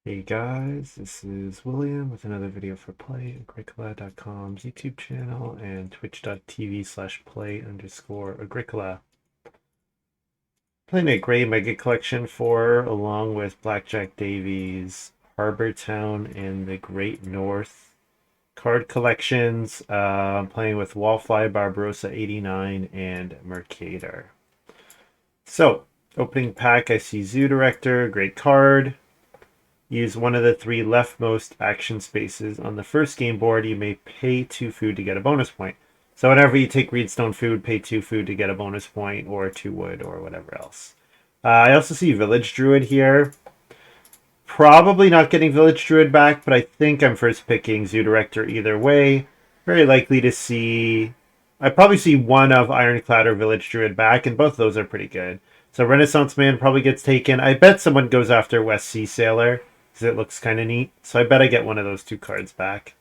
Hey guys, this is William with another video for Play-agricola.com's YouTube channel and twitch.tv/play_agricola. Playing a Graey mega collection for, along with Blackjack Davies, Harbor Town, and the Great North card collections. Playing with Wallfly, Barbarossa 89, and Mercator. So, opening pack, I see Zoo Director, great card. Use one of the three leftmost action spaces. On the first game board, you may pay 2 food to get a bonus point. So whenever you take Reedstone food, pay 2 food to get a bonus point, or 2 wood, or whatever else. I also see Village Druid here. Probably not getting Village Druid back, but I think I'm first picking Zoo Director either way. Very likely to see... I probably see one of Ironclad or Village Druid back, and both of those are pretty good. So Renaissance Man probably gets taken. I bet someone goes after West Sea Sailor, because it looks kind of neat. So I bet I get one of those 2 cards back.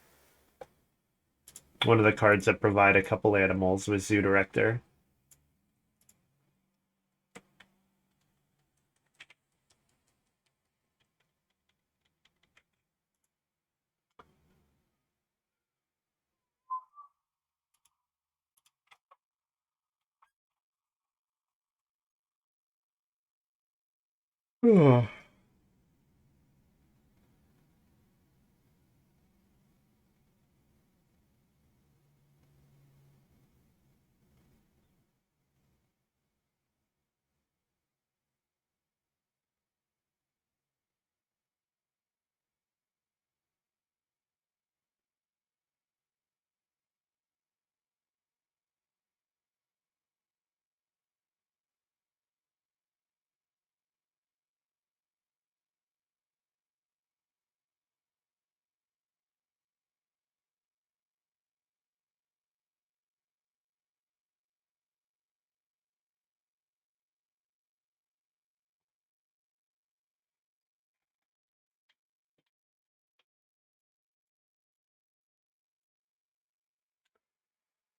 One of the cards that provide a couple animals with Zoo Director.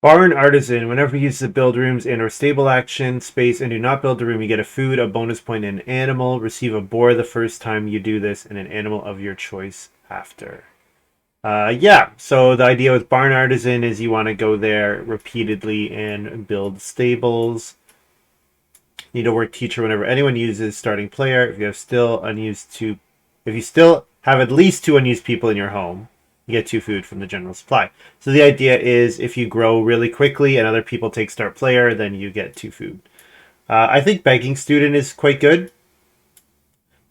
Barn Artisan. Whenever you use the build rooms and or stable action space and do not build a room, you get a food, a bonus point, and an animal. Receive a boar the first time you do this, and an animal of your choice after. Yeah, so the idea with Barn Artisan is you want to go there repeatedly and build stables. Need a work teacher whenever anyone uses starting player. If you still have at least 2 unused people in your home, you get 2 food from the general supply. So the idea is if you grow really quickly and other people take start player, then you get 2 food. I think Begging Student is quite good. I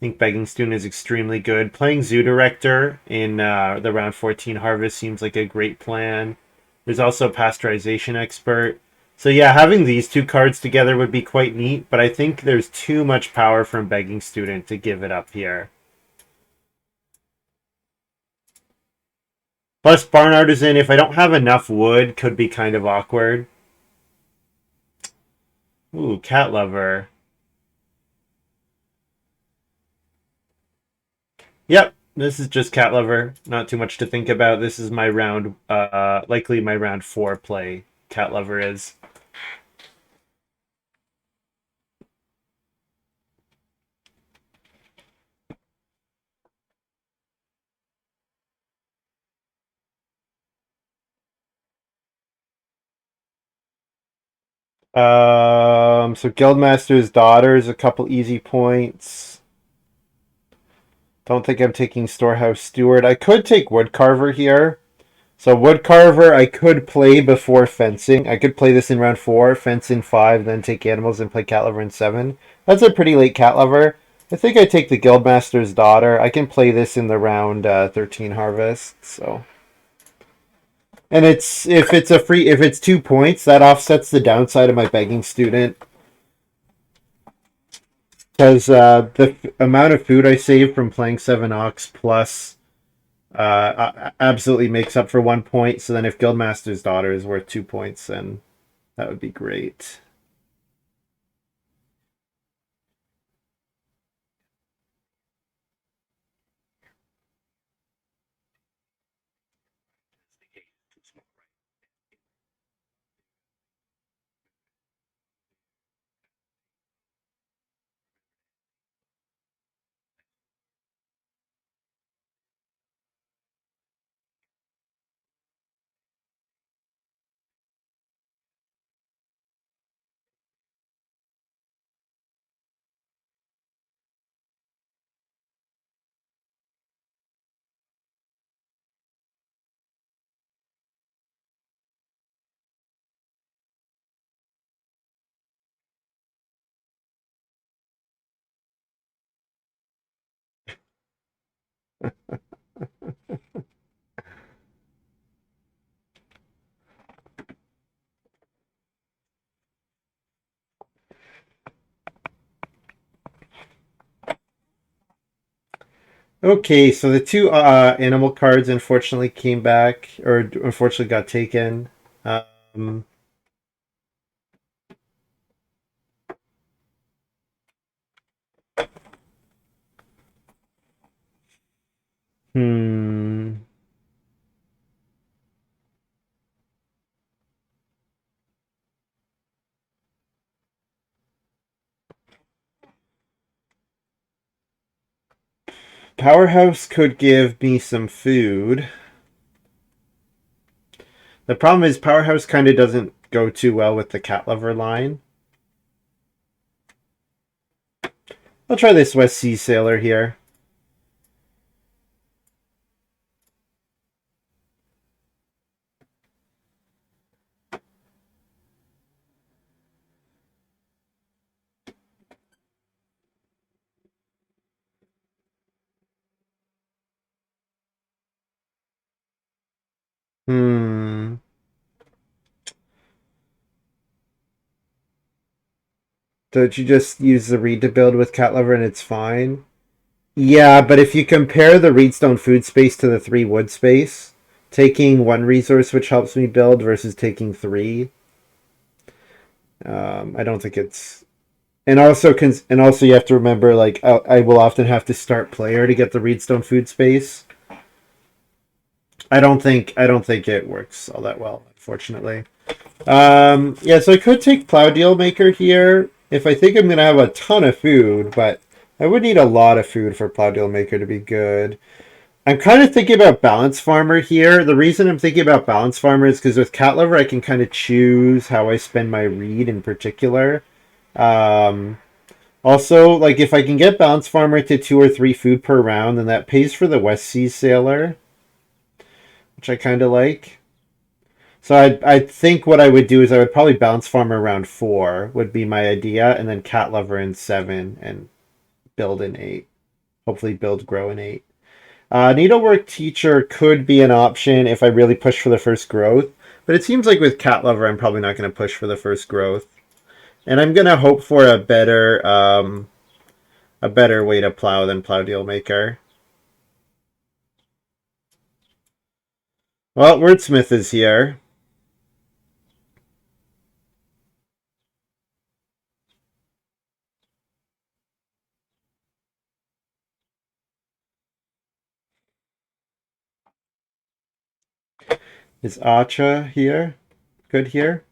think Begging Student is extremely good. Playing Zoo Director in the round 14 harvest seems like a great plan. There's also Pasteurization Expert. So yeah, having these 2 cards together would be quite neat, but I think there's too much power from Begging Student to give it up here. Plus, Barn Artisan, if I don't have enough wood, could be kind of awkward. Ooh, Cat Lover. Yep, this is just Cat Lover. Not too much to think about. This is my round, likely my round 4 play. Cat Lover is. So Guildmaster's Daughter is a couple easy points. Don't think I'm taking Storehouse Steward. I could take Woodcarver here. So Woodcarver I could play before Fencing. I could play this in round 4, fence in 5, then take Animals and play Cat Lover in 7. That's a pretty late Cat Lover. I think I take the Guildmaster's Daughter. I can play this in the round 13 harvest. So, and if it's 2 points, that offsets the downside of my Begging Student. Because the amount of food I save from playing 7 Ox plus absolutely makes up for 1 point. So then if Guildmaster's Daughter is worth 2 points, then that would be great. Okay, so the two animal cards unfortunately came back, or unfortunately got taken. Um, hmm. Powerhouse could give me some food. The problem is Powerhouse kind of doesn't go too well with the cat lover line. I'll try this West Sea Sailor here. Hmm. Don't you just use the reed to build with cat lover and it's fine? Yeah, but if you compare the reedstone food space to the 3 wood space, taking 1 resource which helps me build versus taking 3, I don't think it's. And also you have to remember, like, I will often have to start player to get the reedstone food space. I don't think it works all that well, unfortunately. Yeah, so I could take Plow Deal Maker here if I think I'm gonna have a ton of food, but I would need a lot of food for Plow Deal Maker to be good. I'm kind of thinking about Balance Farmer here. The reason I'm thinking about Balance Farmer is because with Cat Lover, I can kind of choose how I spend my reed in particular. Um, Also, like if I can get Balance Farmer to 2 or 3 food per round, then that pays for the West Sea Sailor, which I kind of like. So I think what I would do is I would probably Balance Farmer around 4 would be my idea, and then Cat Lover in 7 and build in 8. Hopefully build grow in 8. Needlework Teacher could be an option if I really push for the first growth, but it seems like with Cat Lover I'm probably not going to push for the first growth. And I'm going to hope for a better way to plow than Plow Deal Maker. Well, Wordsmith is here. Is Acha here? Good here?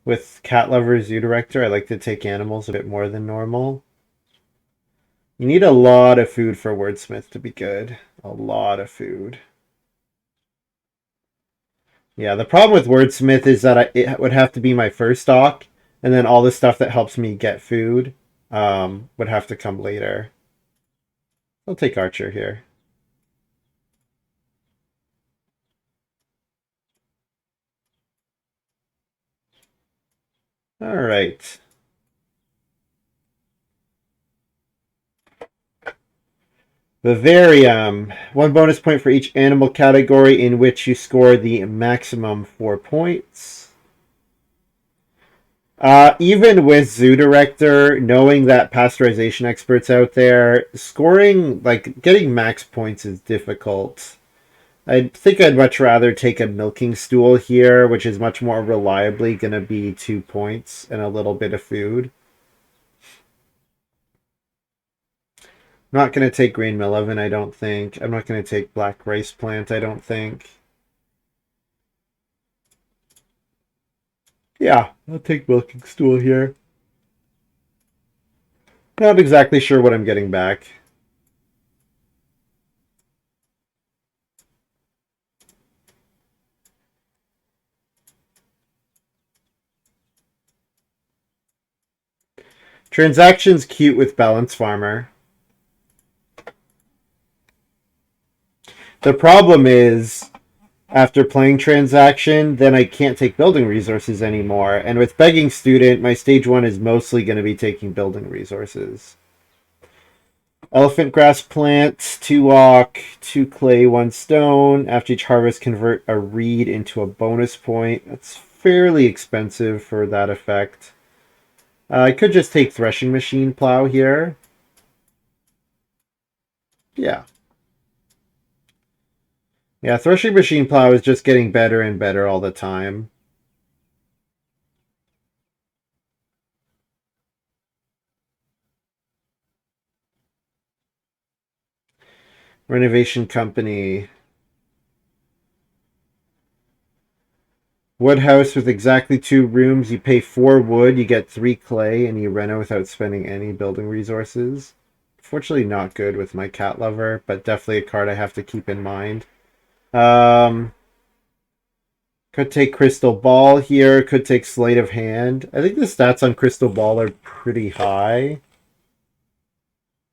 With Cat Lover Zoo Director, I like to take animals a bit more than normal. You need a lot of food for Wordsmith to be good. A lot of food. Yeah, the problem with Wordsmith is that it would have to be my first stock, and then all the stuff that helps me get food would have to come later. I'll take Archer here. All right. Vivarium. 1 bonus point for each animal category in which you score the maximum 4 points. Even with Zoo Director, knowing that pasteurization experts out there, scoring, like, getting max points is difficult. I think I'd much rather take a milking stool here, which is much more reliably going to be 2 points and a little bit of food. I'm not going to take green Melevin, I don't think. I'm not going to take black rice plant, I don't think. Yeah, I'll take milking stool here. Not exactly sure what I'm getting back. Transaction's cute with Balance Farmer. The problem is, after playing Transaction, then I can't take building resources anymore. And with Begging Student, my stage 1 is mostly going to be taking building resources. Elephant grass plants, 2 oak, 2 clay, 1 stone. After each harvest, convert a reed into a bonus point. That's fairly expensive for that effect. I could just take threshing machine plow here. Yeah. Yeah, threshing machine plow is just getting better and better all the time. Renovation company. Wood house with exactly 2 rooms. You pay 4 wood, you get 3 clay, and you reno without spending any building resources. Fortunately, not good with my cat lover, but definitely a card I have to keep in mind. Um, could take Crystal Ball here. Could take Sleight of Hand. I think the stats on Crystal Ball are pretty high.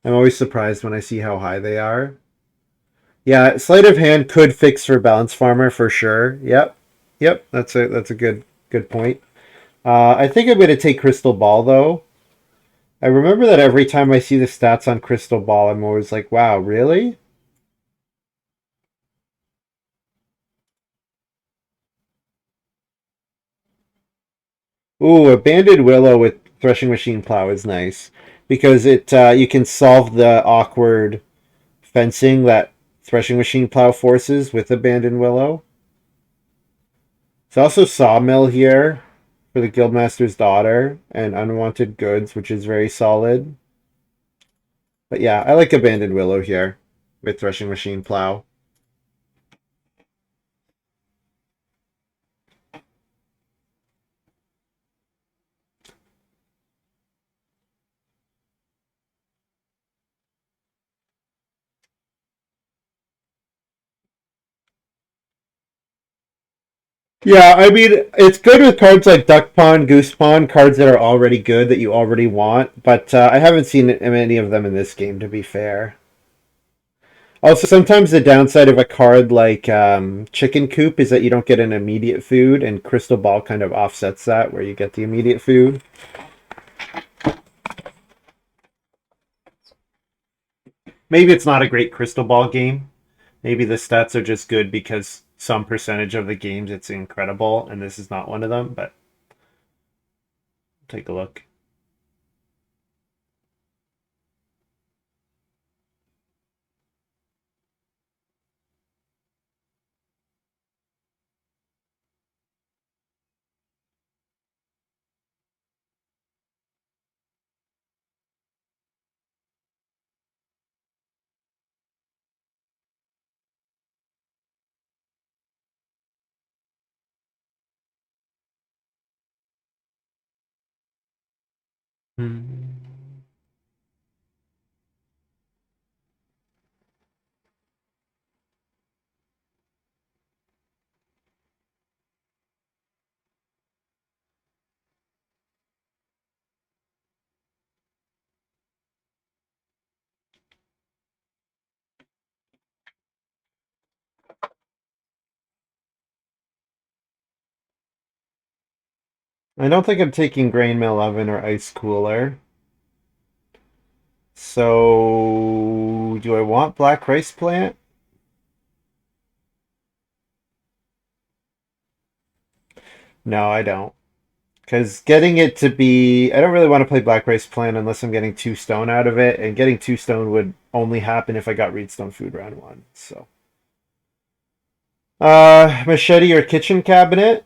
I'm always surprised when I see how high they are. Yeah, Sleight of Hand could fix for Balance Farmer for sure. Yep, yep. That's a good point. I think I'm gonna take Crystal Ball though. I remember that every time I see the stats on Crystal Ball, I'm always like, "Wow, really?" Ooh, a Banded Willow with Threshing Machine Plow is nice because it you can solve the awkward fencing that Threshing Machine Plow forces with a Banded Willow. There's also Sawmill here for the Guildmaster's Daughter and Unwanted Goods, which is very solid. But yeah, I like Abandoned Willow here with Threshing Machine Plow. Yeah, I mean, it's good with cards like Duck Pond, Goose Pond, cards that are already good that you already want, but I haven't seen many of them in this game, to be fair. Also, sometimes the downside of a card like Chicken Coop is that you don't get an immediate food, and Crystal Ball kind of offsets that, where you get the immediate food. Maybe it's not a great Crystal Ball game. Maybe the stats are just good because some percentage of the games it's incredible, and this is not one of them, but take a look. Hmm. I don't think I'm taking grain mill oven or ice cooler. So, do I want black rice plant? No, I don't. Because getting it to be, I don't really want to play black rice plant unless I'm getting 2 stone out of it, and getting 2 stone would only happen if I got Reedstone food round 1. So, machete or kitchen cabinet?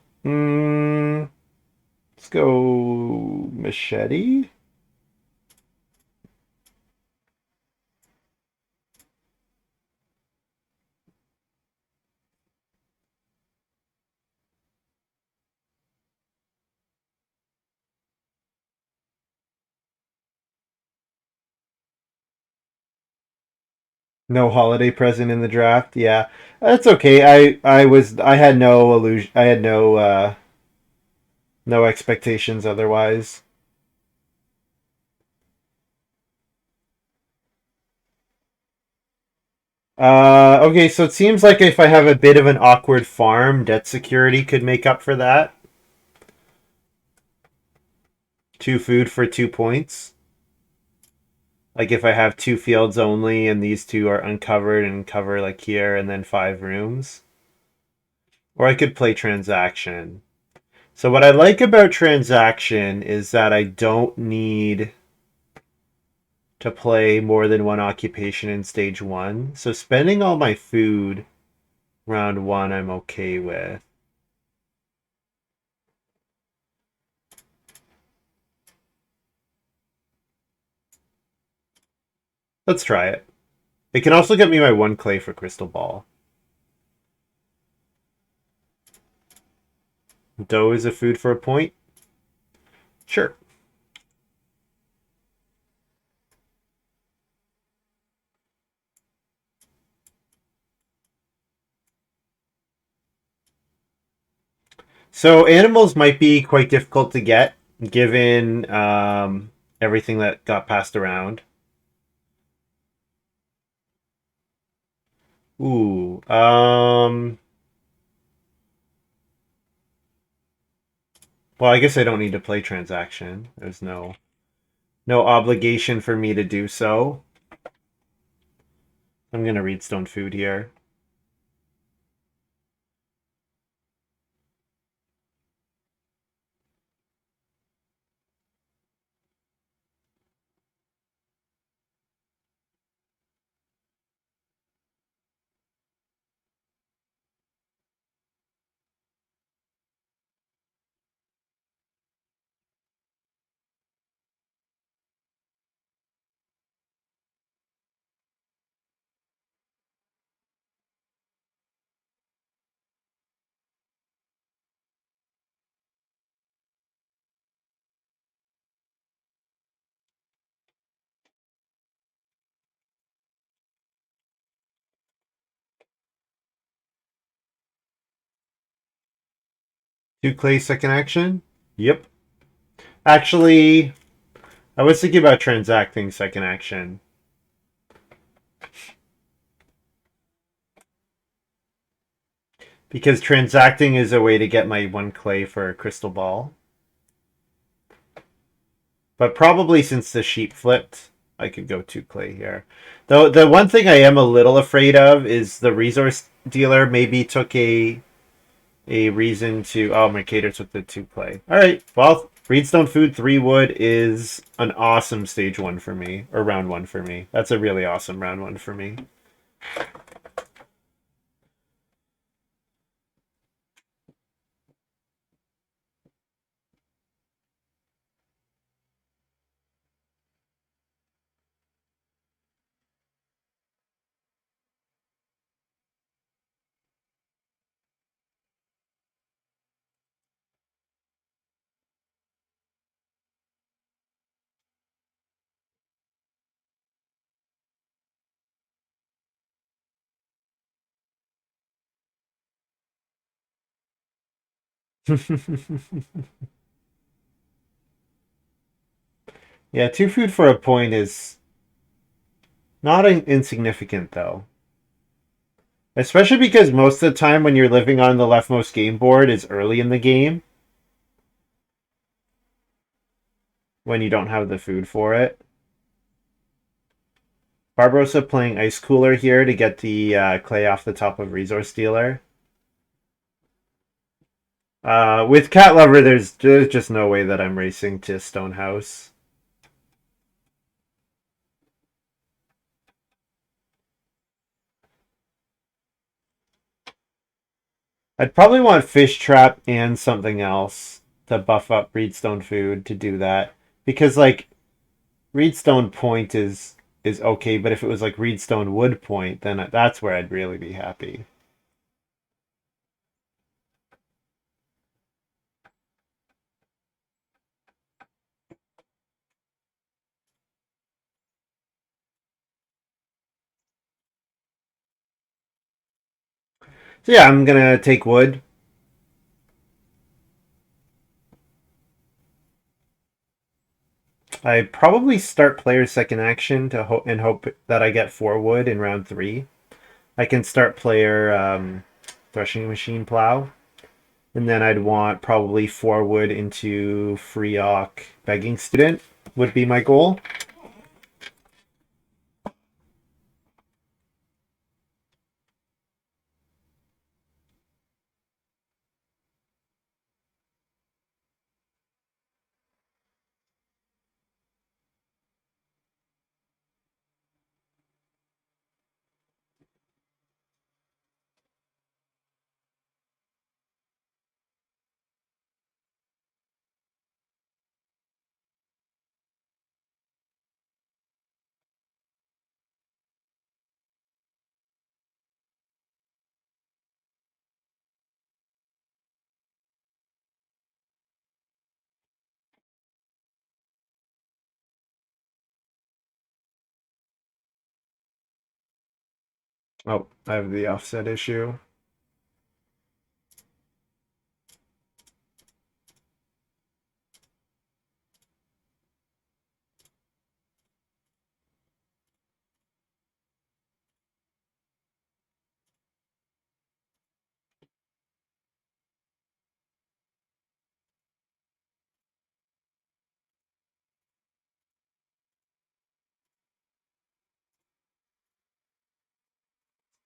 Let's go machete. No holiday present in the draft. Yeah, that's okay. I had no illusion. I had no expectations otherwise. Okay, so it seems like if I have a bit of an awkward farm, debt security could make up for that. 2 food for 2 points. Like if I have 2 fields only and these 2 are uncovered and cover like here and then 5 rooms. Or I could play transaction. So what I like about transaction is that I don't need to play more than 1 occupation in stage 1. So spending all my food round 1 I'm okay with. Let's try it. It can also get me my 1 clay for crystal ball. Dough is a food for a point? Sure. So animals might be quite difficult to get given everything that got passed around. Ooh. Well, I guess I don't need to play transaction. There's no obligation for me to do so. I'm gonna read stone food here. Two clay second action? Yep. Actually, I was thinking about transacting second action. Because transacting is a way to get my 1 clay for a crystal ball. But probably since the sheep flipped, I could go 2 clay here. Though the one thing I am a little afraid of is the resource dealer maybe took a reason to... Oh, mercator took the 2 clay. Alright, well, Reedstone Food 3 wood is an awesome stage 1 for me. Or round 1 for me. That's a really awesome round 1 for me. Yeah, 2 food for a point is not insignificant, though. Especially because most of the time when you're living on the leftmost game board is early in the game. When you don't have the food for it. Barbarossa playing Ice Cooler here to get the clay off the top of Resource Dealer. With Cat Lover, there's just no way that I'm racing to Stonehouse. I'd probably want Fish Trap and something else to buff up Reedstone Food to do that. Because, like, Reedstone Point is okay, but if it was like Reedstone Wood Point, then that's where I'd really be happy. So yeah, I'm gonna take wood. I probably start player second action to hope that I get 4 wood in round 3. I can start player threshing machine plow, and then I'd want probably 4 wood into Freeock begging student would be my goal. Oh, I have the offset issue.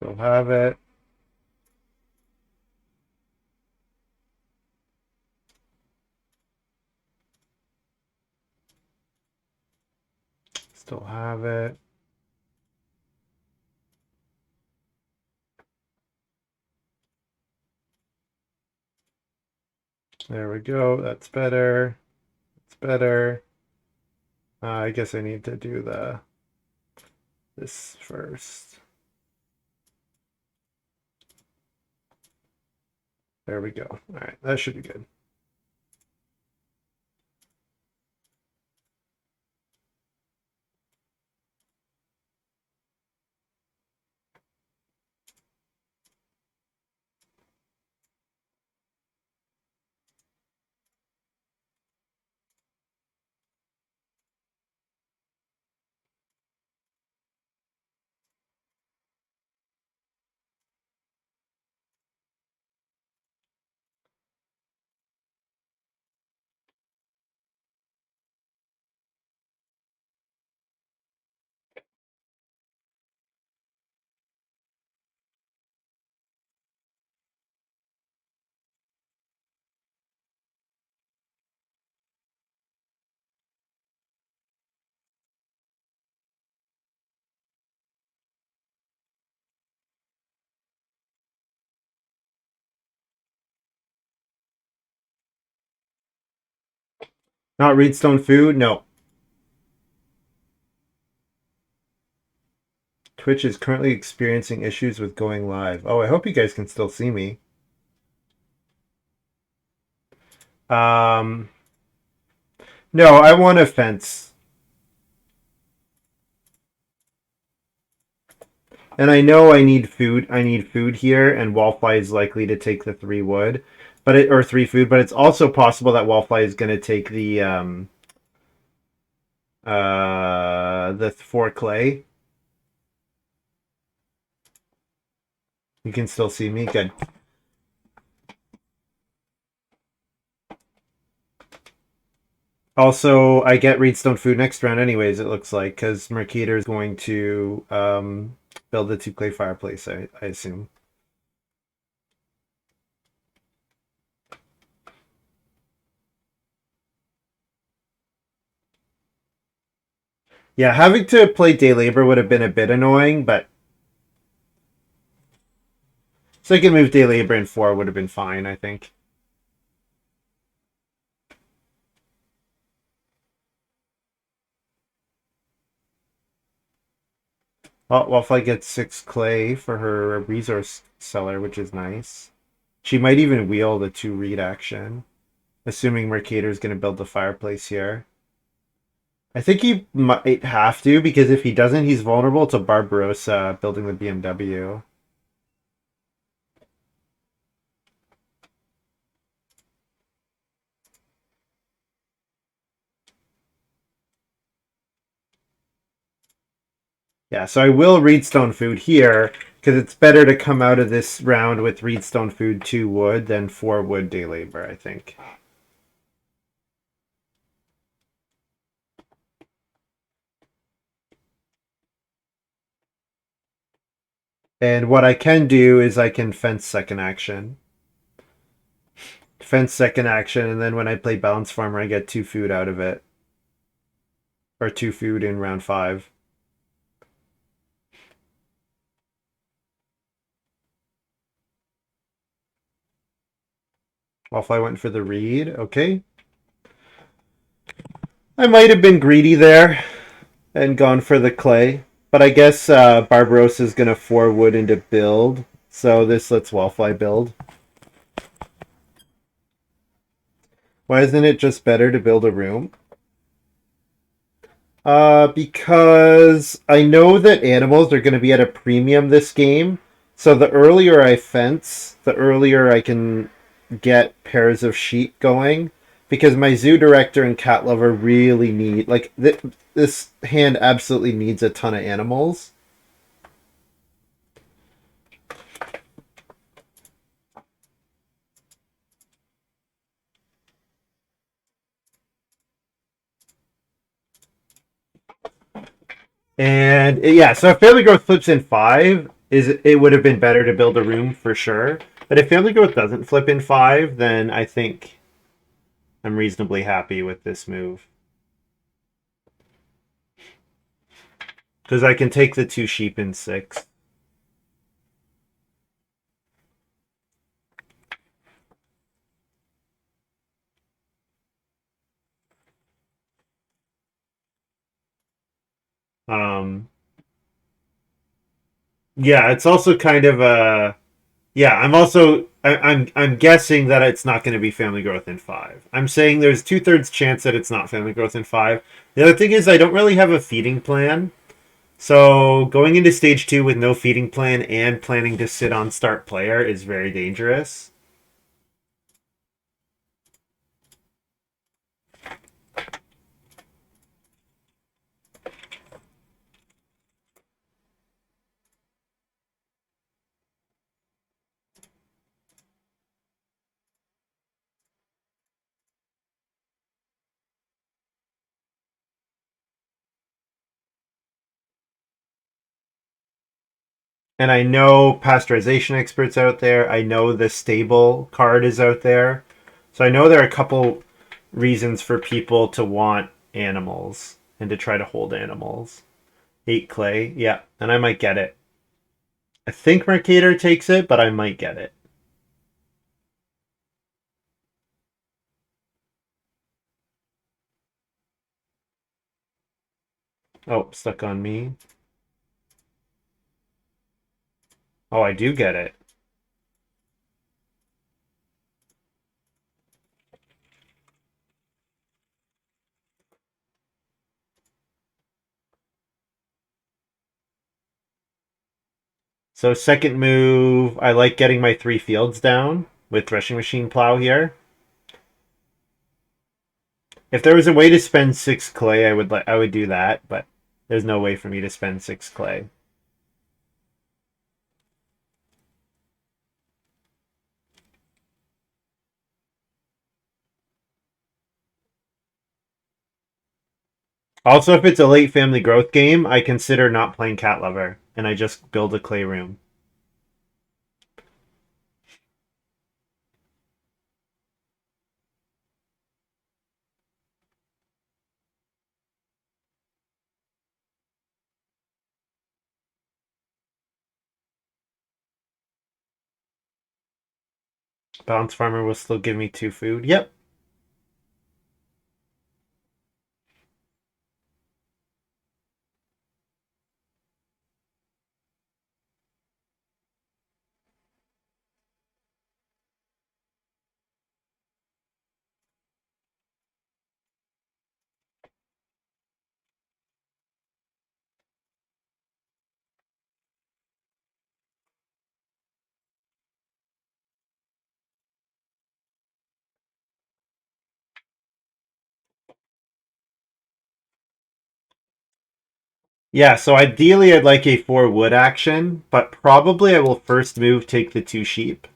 Still have it. Still have it. There we go. That's better. It's better. I guess I need to do this first. There we go. All right, that should be good. Not Reedstone Food? No. Twitch is currently experiencing issues with going live. Oh, I hope you guys can still see me. Um, no, I want a fence. And I know I need food. I need food here, and Wallfly is likely to take the 3 wood, or 3 food. But it's also possible that Wallfly is going to take the 4 clay. You can still see me. Good. Also, I get Reedstone Food next round, anyways. It looks like because Mercator is going to build the 2 clay fireplace. I assume. Yeah, having to play day labor would have been a bit annoying, but second move day labor in 4 would have been fine, I think. Well, Wallfly gets 6 clay for her resource seller, which is nice. She might even wheel the 2 read action, assuming Mercator is going to build the fireplace here. I think he might have to, because if he doesn't, he's vulnerable to Barbarossa building the BMW. Yeah, so I will Reedstone Food here, because it's better to come out of this round with Reedstone Food 2 wood than 4 wood day labor, I think. And what I can do is I can fence second action. Fence second action, and then when I play Balance Farmer, I get 2 food out of it. Or 2 food in round 5. Wallfly went for the read. Okay. I might have been greedy there and gone for the clay. But I guess Barbarossa is going to 4 wood into build. So this lets Wallfly build. Why isn't it just better to build a room? Because I know that animals are going to be at a premium this game. So the earlier I fence, the earlier I can get pairs of sheep going. Because my zoo director and cat lover really need, like, this hand absolutely needs a ton of animals. And yeah, so if Family Growth flips in five, it would have been better to build a room for sure. But if Family Growth doesn't flip in five, then I think I'm reasonably happy with this move. Because I can take the two sheep in six. Um, yeah, it's also kind of a yeah. I'm guessing that it's not going to be Family Growth in five. I'm saying there's 2/3 chance that it's not Family Growth in five. The other thing is I don't really have a feeding plan. So going into stage two with no feeding plan and planning to sit on start player is very dangerous. And I know pasteurization experts out there. I know the stable card is out there. So I know there are a couple reasons for people to want animals and to try to hold animals. 8 clay, yeah, and I might get it. I think Mercator takes it, but I might get it. Oh, stuck on me. Oh, I do get it. So second move, I like getting my 3 fields down with threshing machine plow here. If there was a way to spend 6 clay, I would do that, but there's no way for me to spend 6 clay. Also, if it's a late family growth game, I consider not playing cat lover and I just build a clay room. Bounce farmer will still give me 2 food. Yep. Yeah, so ideally I'd like a 4 wood action, but probably I will first move take the 2 sheep.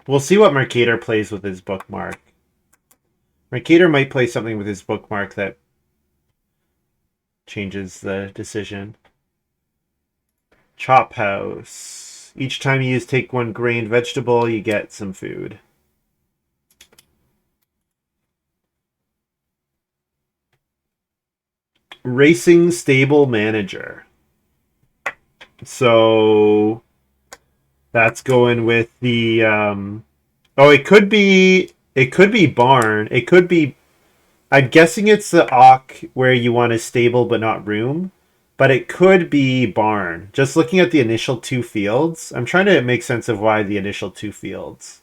We'll see what Mercator plays with his bookmark. Mercator might play something with his bookmark that changes the decision. Chop house. Each time you use take 1 grain vegetable, you get some food. Racing stable manager. So that's going with the oh, it could be barn. It could be I'm guessing it's the Ock where you want a stable but not room, but it could be barn. Just looking at the initial 2 fields, I'm trying to make sense of why the initial 2 fields.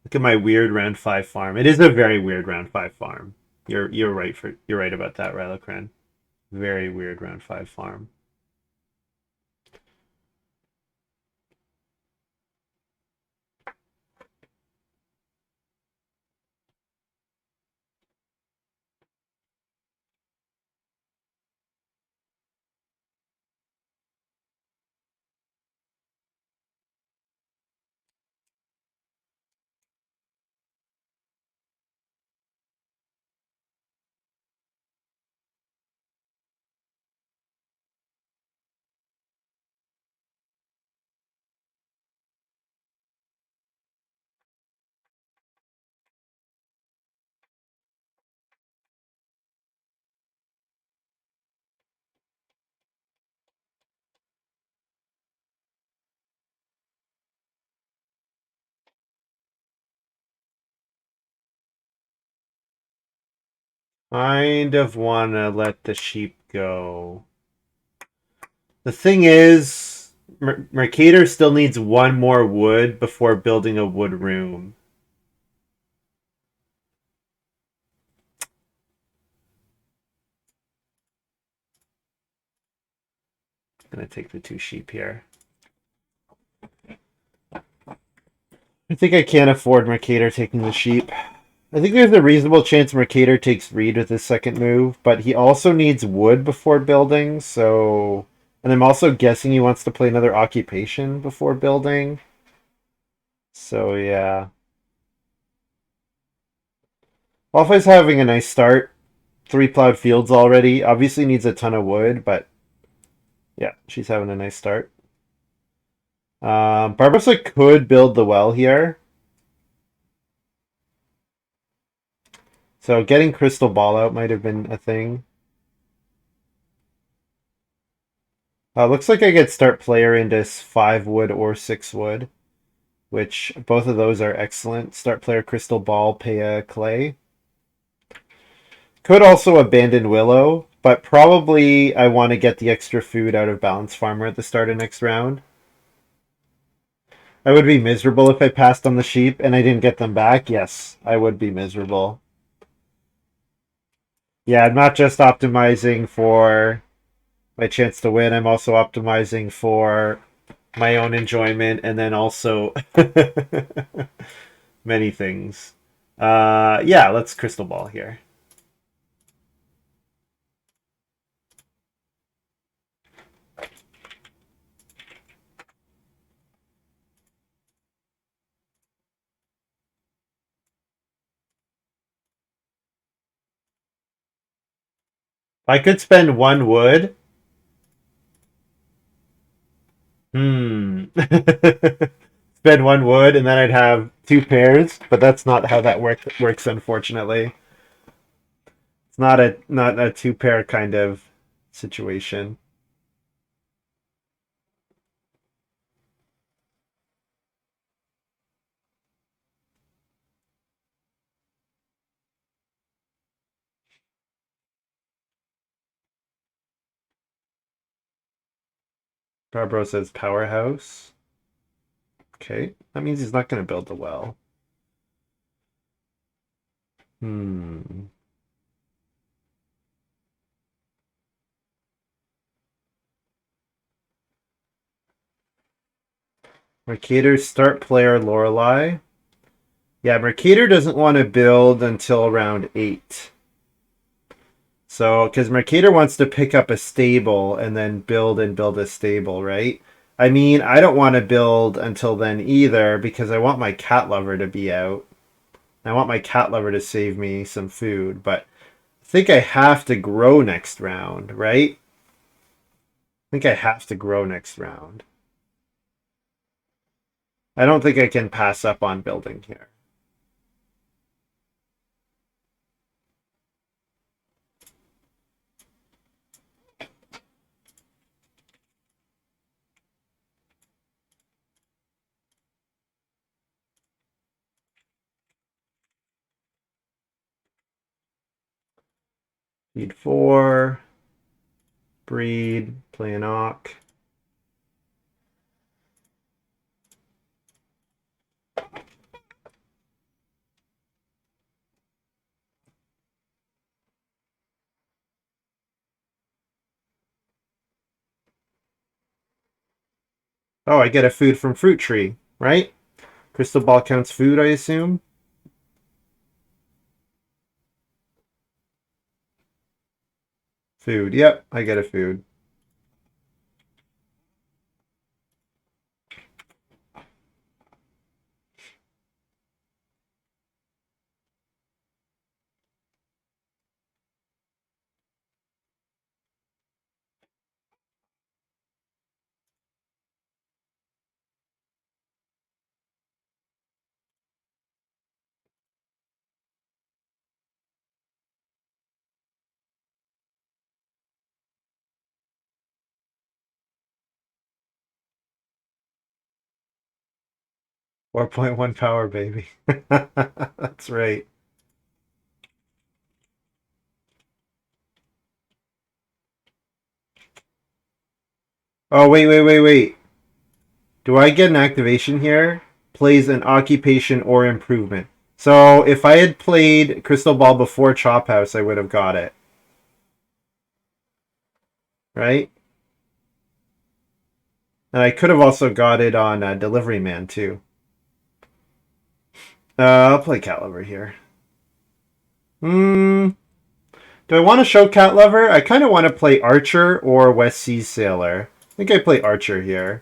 Look at my weird round 5 farm. It is a very weird round 5 farm. You're right about that, Rylocran. Very weird round 5 farm. Kind of want to let the sheep go. The thing is, Mercator still needs one more wood before building a wood room. I'm gonna take the 2 sheep here. I think I can't afford Mercator taking the sheep. I think there's a reasonable chance Mercator takes Reed with his second move, but he also needs wood before building, so... And I'm also guessing he wants to play another occupation before building. So, yeah. Wallfly's having a nice start. 3 plowed fields already. Obviously needs a ton of wood, but... Yeah, she's having a nice start. Barbarossa could build the well here. So getting Crystal Ball out might have been a thing. Looks like I get start player into 5 wood or 6 wood, which both of those are excellent. Start player Crystal Ball, pay a clay. Could also abandon Willow, but probably I want to get the extra food out of Balance Farmer at the start of next round. I would be miserable if I passed on the sheep and I didn't get them back. Yes, I would be miserable. Yeah, I'm not just optimizing for my chance to win. I'm also optimizing for my own enjoyment and then also many things. Yeah, let's crystal ball here. I could spend 1 wood. Spend 1 wood and then I'd have 2 pairs, but that's not how that works unfortunately. It's not a 2 pair kind of situation. Barbarossa's powerhouse. Okay, that means he's not going to build the well. Hmm. Mercator start player Lorelei. Yeah, Mercator doesn't want to build until round 8. So, because Mercator wants to pick up a stable and then build a stable, right? I mean, I don't want to build until then either because I want my cat lover to be out. I want my cat lover to save me some food, but I think I have to grow next round, right? I think I have to grow next round. I don't think I can pass up on building here. Feed 4. Breed. Play an Ock. Oh, I get a food from fruit tree, right? Crystal ball counts food, I assume. Food. Yep, I get a food. .1 power, baby. That's right. Oh, wait. Do I get an activation here? Plays an occupation or improvement. So if I had played Crystal Ball before Chop House, I would have got it, right? And I could have also got it on Delivery Man too. I'll play Cat Lover here. Hmm. Do I want to show Cat Lover? I kind of want to play Archer or West Sea Sailor. I think I play Archer here.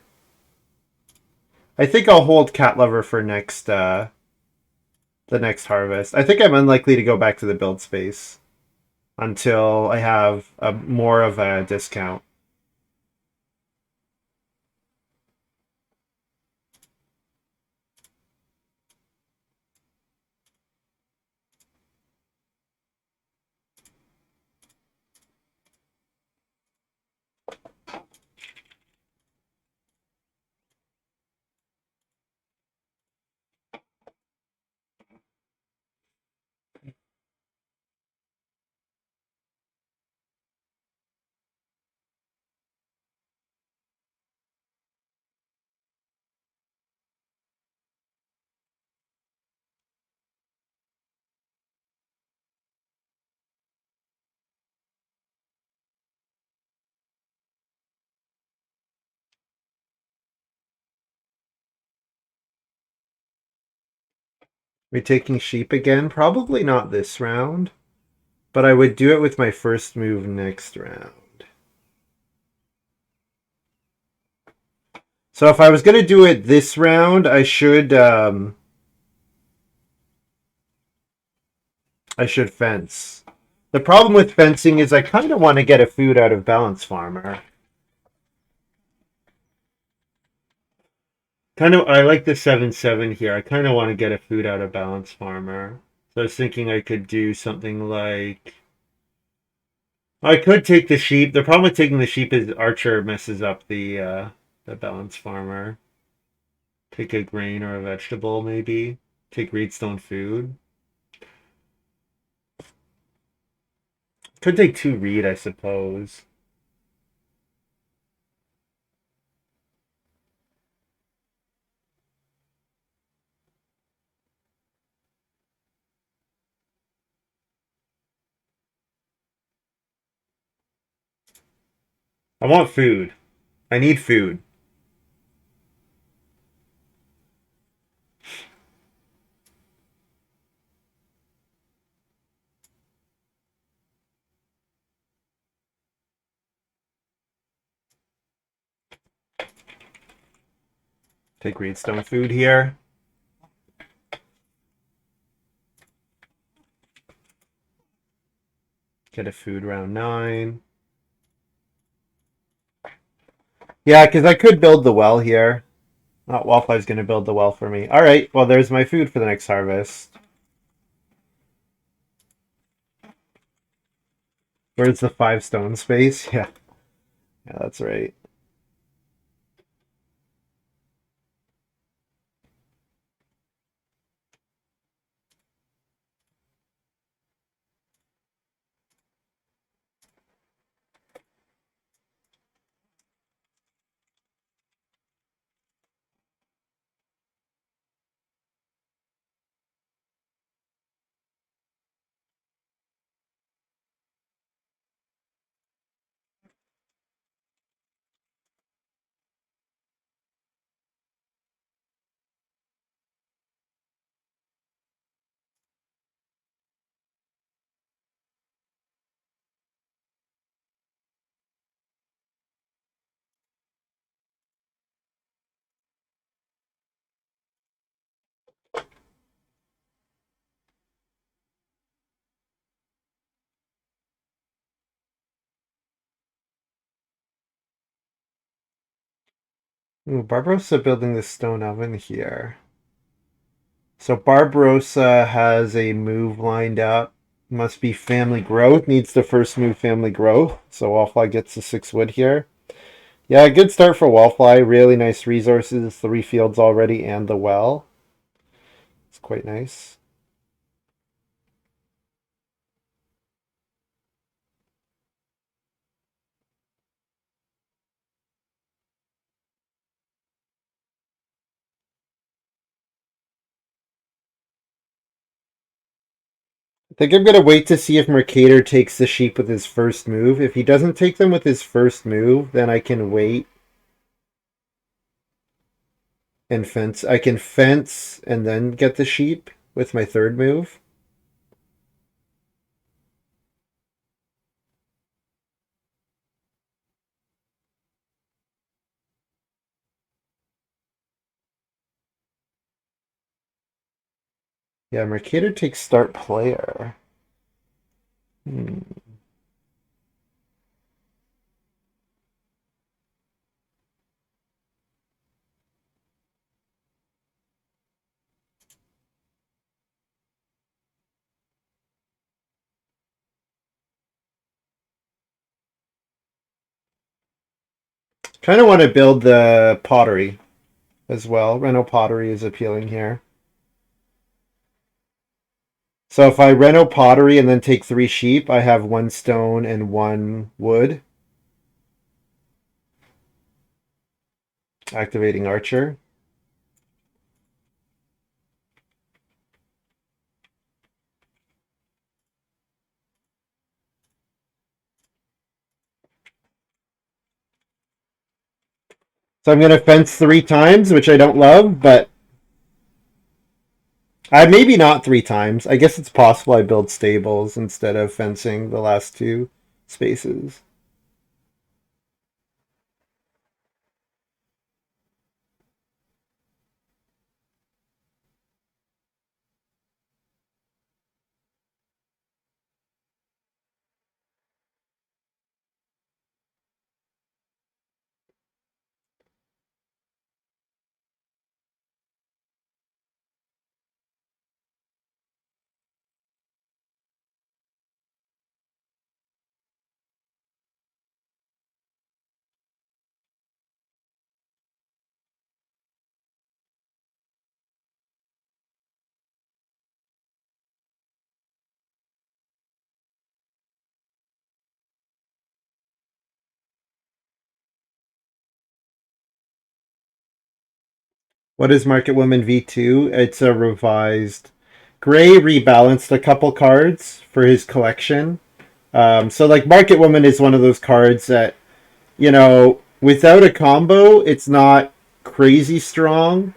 I think I'll hold Cat Lover for the next harvest. I think I'm unlikely to go back to the build space until I have more of a discount. Are we taking sheep again? Probably not this round, but I would do it with my first move next round. So if I was going to do it this round, I should fence. The problem with fencing is I kind of want to get a food out of Balance Farmer. I like the 7/7 here. I kind of want to get a food out of Balance Farmer. So I was thinking I could do something like I could take the sheep. The problem with taking the sheep is Archer messes up the Balance Farmer. Take a grain or a vegetable, maybe. Take Reedstone food. Could take two reed, I suppose. I want food. I need food. Take Reedstone food here. Get a food round 9. Yeah, because I could build the well here. Oh, Wallfly's going to build the well for me. All right, well, there's my food for the next harvest. Where's the 5 stone space? Yeah, that's right. Ooh, Barbarossa building the stone oven here. So Barbarossa has a move lined up. Must be family growth. Needs the first move family growth. So Wallfly gets the 6 wood here. Yeah, good start for Wallfly. Really nice resources. 3 fields already and the well. It's quite nice. I think I'm going to wait to see if Mercator takes the sheep with his first move. If he doesn't take them with his first move, then I can wait and fence. I can fence and then get the sheep with my third move. Yeah, Mercator takes start player. Hmm. Kind of want to build the pottery as well. Reno pottery is appealing here. So if I reno pottery and then take 3 sheep, I have 1 stone and 1 wood. Activating archer. So I'm going to fence 3 times, which I don't love, but maybe not 3 times. I guess it's possible I build stables instead of fencing the last 2 spaces. What is Market Woman V2? It's a revised. Graey rebalanced a couple cards for his collection. So like Market Woman is one of those cards that, without a combo, it's not crazy strong.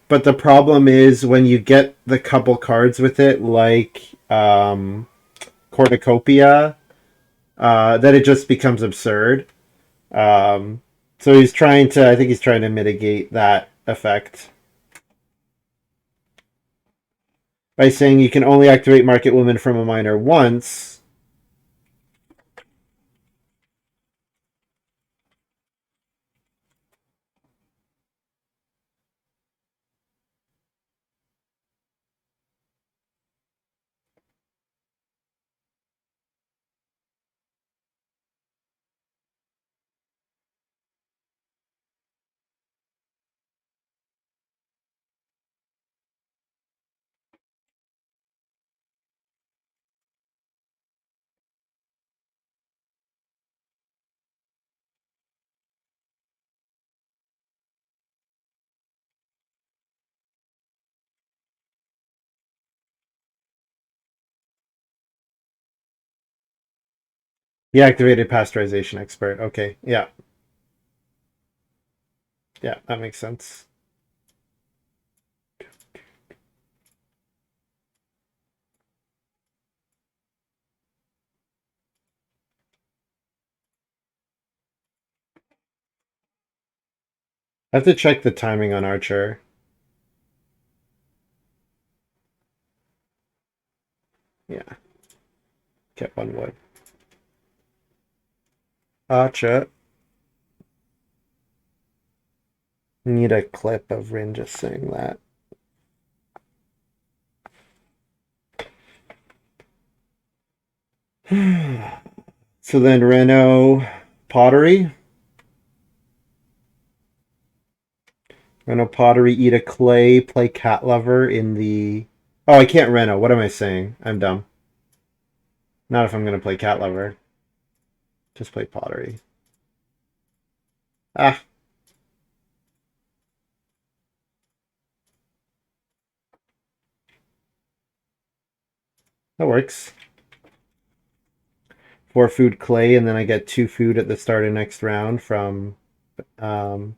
But the problem is when you get the couple cards with it, like Cornucopia, that it just becomes absurd. So I think he's trying to mitigate that effect by saying you can only activate Market Woman from a miner once. He activated Pasteurization Expert. Okay, yeah, yeah, that makes sense. I have to check the timing on Archer. Yeah, kept 1 wood. Archer. Need a clip of Rin just saying that. So then Reno pottery. Reno pottery, eat a clay, play cat lover in the... Oh, I can't Reno. What am I saying? I'm dumb. Not if I'm going to play cat lover. Just play pottery. Ah, that works. 4 food clay, and then I get 2 food at the start of next round from um,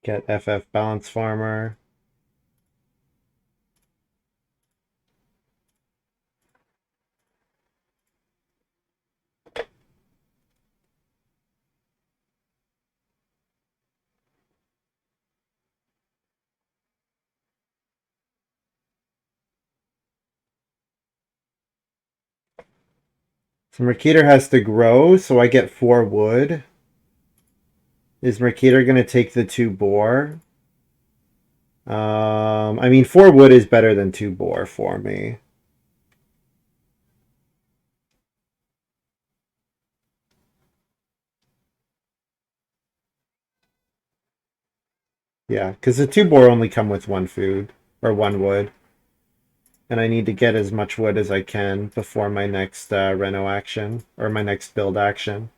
get FF balance farmer. So Mercator has to grow, so I get 4 wood. Is Mercator going to take the 2 boar? I mean, 4 wood is better than 2 boar for me. Yeah, because the 2 boar only come with 1 food, or 1 wood. And I need to get as much wood as I can before my next Reno action, or my next build action.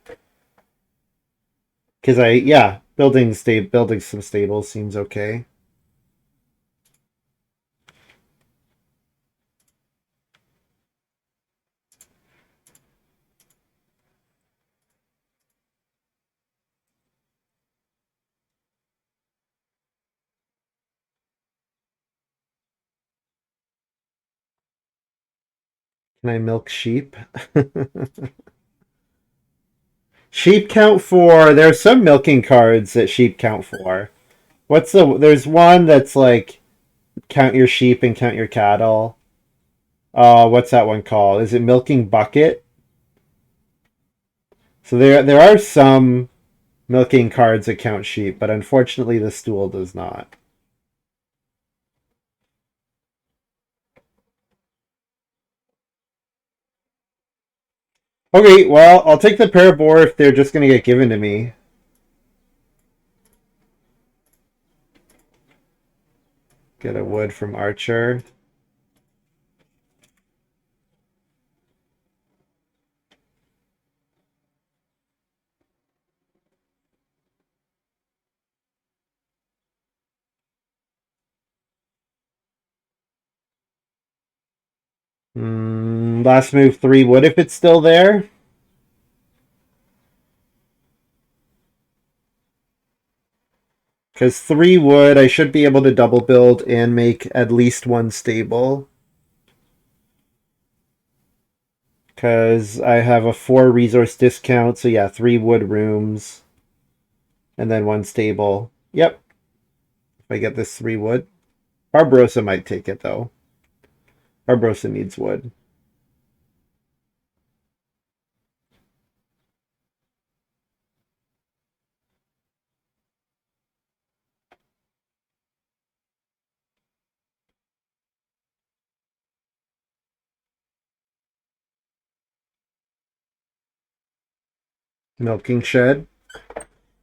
Because building some stables seems okay. Can I milk sheep? Sheep count for. There's some milking cards that sheep count for. There's one that's like count your sheep and count your cattle. What's that one called? Is it milking bucket? So there are some milking cards that count sheep, but unfortunately the stool does not. Okay, well, I'll take the pair boar if they're just gonna get given to me. Get a wood from Archer. Last move 3 wood if it's still there. Because 3 wood, I should be able to double build and make at least 1 stable. Because I have a 4 resource discount, so yeah, 3 wood rooms. And then 1 stable. Yep. If I get this 3 wood. Barbarossa might take it, though. Barbarossa needs wood. Milking Shed.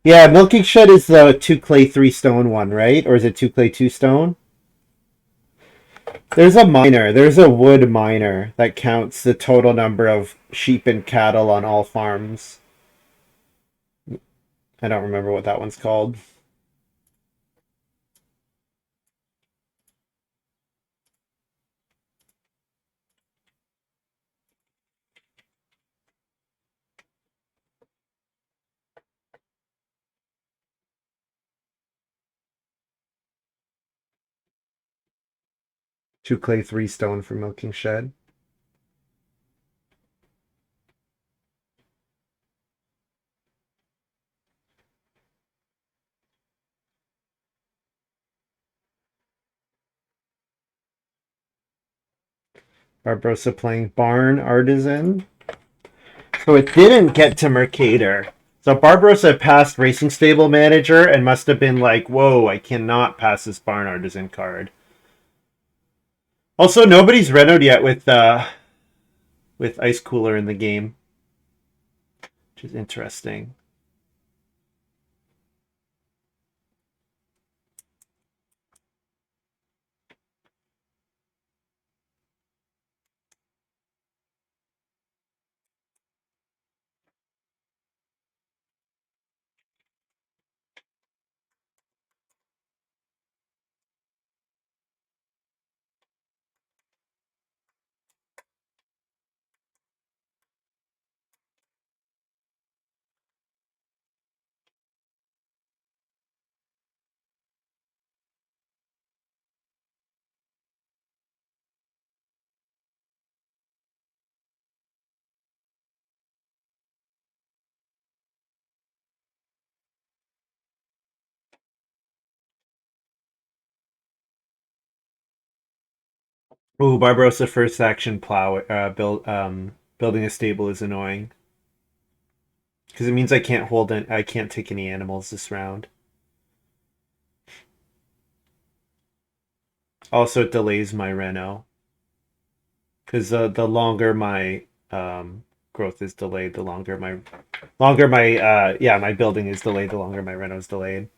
Yeah, Milking Shed is the 2 clay 3 stone one, right? Or is it 2 clay 2 stone? There's a miner. There's a wood miner that counts the total number of sheep and cattle on all farms. I don't remember what that one's called. Two clay 3 stone for Milking Shed. Barbarossa playing Barn Artisan. So it didn't get to Mercator. So Barbarossa passed Racing Stable Manager and must have been like, whoa, I cannot pass this Barn Artisan card. Also, nobody's renoed yet with Ice Cooler in the game, which is interesting. Ooh, Barbarossa first action plow building a stable is annoying because it means I can't take any animals this round. Also, it delays my reno because the longer my growth is delayed, the longer my yeah my building is delayed, the longer my reno is delayed.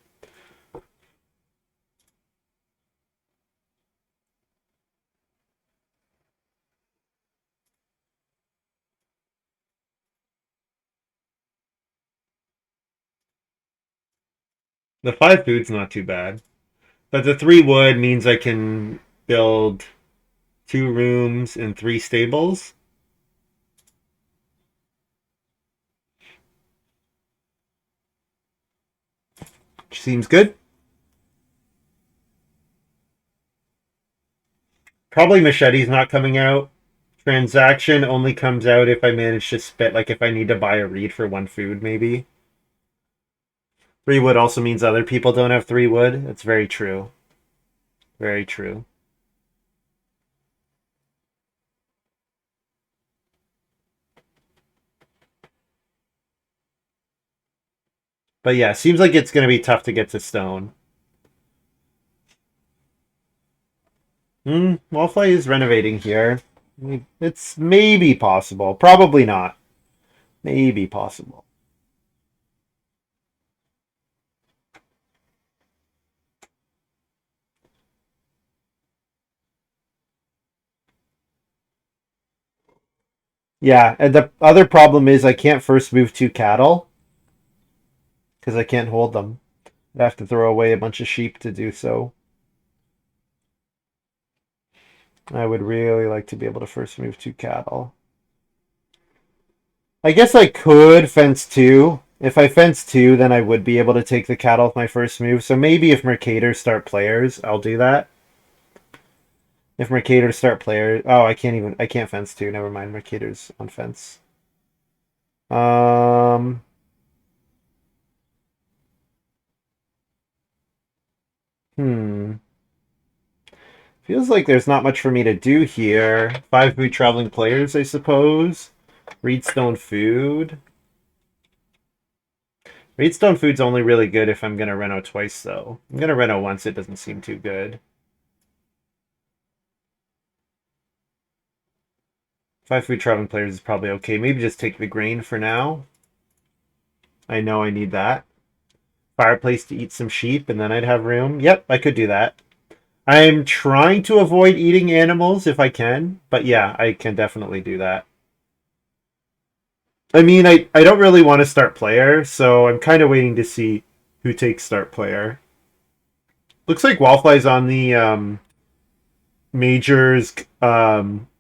The 5 food's not too bad, but the 3 wood means I can build 2 rooms and 3 stables. Which seems good. Probably machete's not coming out. Transaction only comes out if I manage to spit, like if I need to buy a reed for 1 food, maybe. 3 wood also means other people don't have 3 wood. That's very true. Very true. But yeah, seems like it's going to be tough to get to stone. Wallfly is renovating here. It's maybe possible. Probably not. Maybe possible. Yeah, and the other problem is I can't first move 2 cattle because I can't hold them. I'd have to throw away a bunch of sheep to do so. I would really like to be able to first move 2 cattle. I guess I could fence 2. If I fence 2, then I would be able to take the cattle with my first move. So maybe if mercators start players, I'll do that. If mercators start players, oh, I can't fence 2. Never mind, mercators on fence. Um, hmm. Feels like there's not much for me to do here. 5 food traveling players, I suppose. Reedstone food. Reedstone food's only really good if I'm gonna reno twice, though. I'm gonna reno once, it doesn't seem too good. 5 food traveling players is probably okay. Maybe just take the grain for now. I know I need that. Fireplace to eat some sheep, and then I'd have room. Yep, I could do that. I'm trying to avoid eating animals if I can, but yeah, I can definitely do that. I mean, I don't really want to start player, so I'm kind of waiting to see who takes start player. Looks like Wallfly's on the majors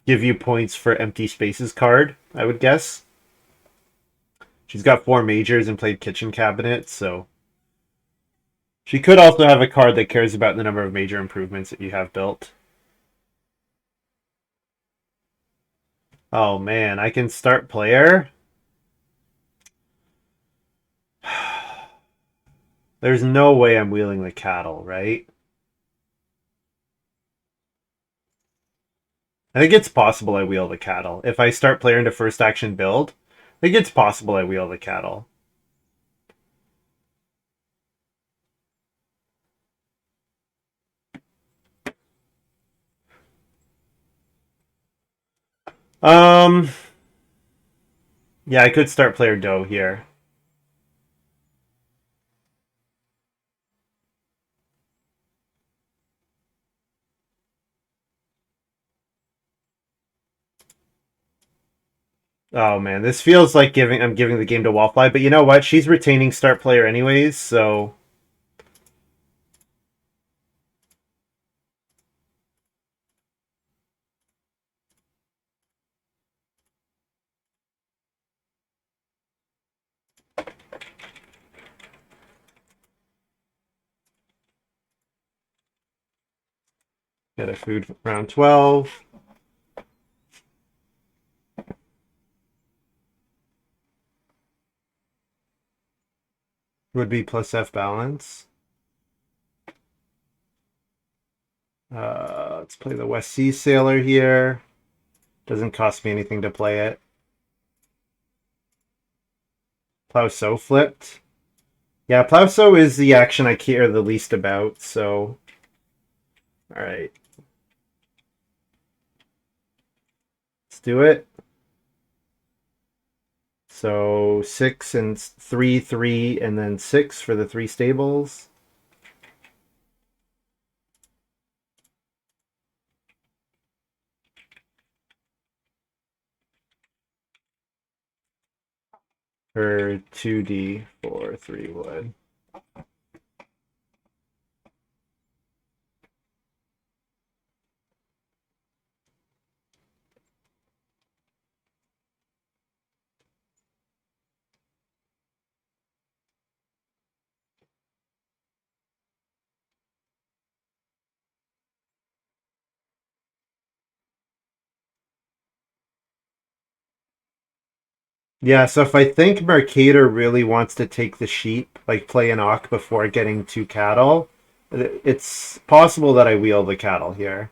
give you points for empty spaces card, I would guess. She's got 4 majors and played kitchen cabinet, so she could also have a card that cares about the number of major improvements that you have built. Oh man, I can start player. There's no way I'm wheeling the cattle, right? I think it's possible I wheel the cattle. If I start player into first action build, I think it's possible I wheel the cattle. Um, yeah, I could start player dough here. Oh man, this feels like I'm giving the game to Wallfly, but you know what? She's retaining start player anyways, so get a food round 12. Would be plus F balance. Let's play the West Sea Sailor here. Doesn't cost me anything to play it. Plow So flipped. Yeah, Plow So is the action I care the least about, so alright. Let's do it. So 6 and 3, 3, and then 6 for the 3 stables. Or 2D for 3 wood. Yeah, so if I think Mercator really wants to take the sheep, like play an Ock before getting to cattle, it's possible that I wheel the cattle here.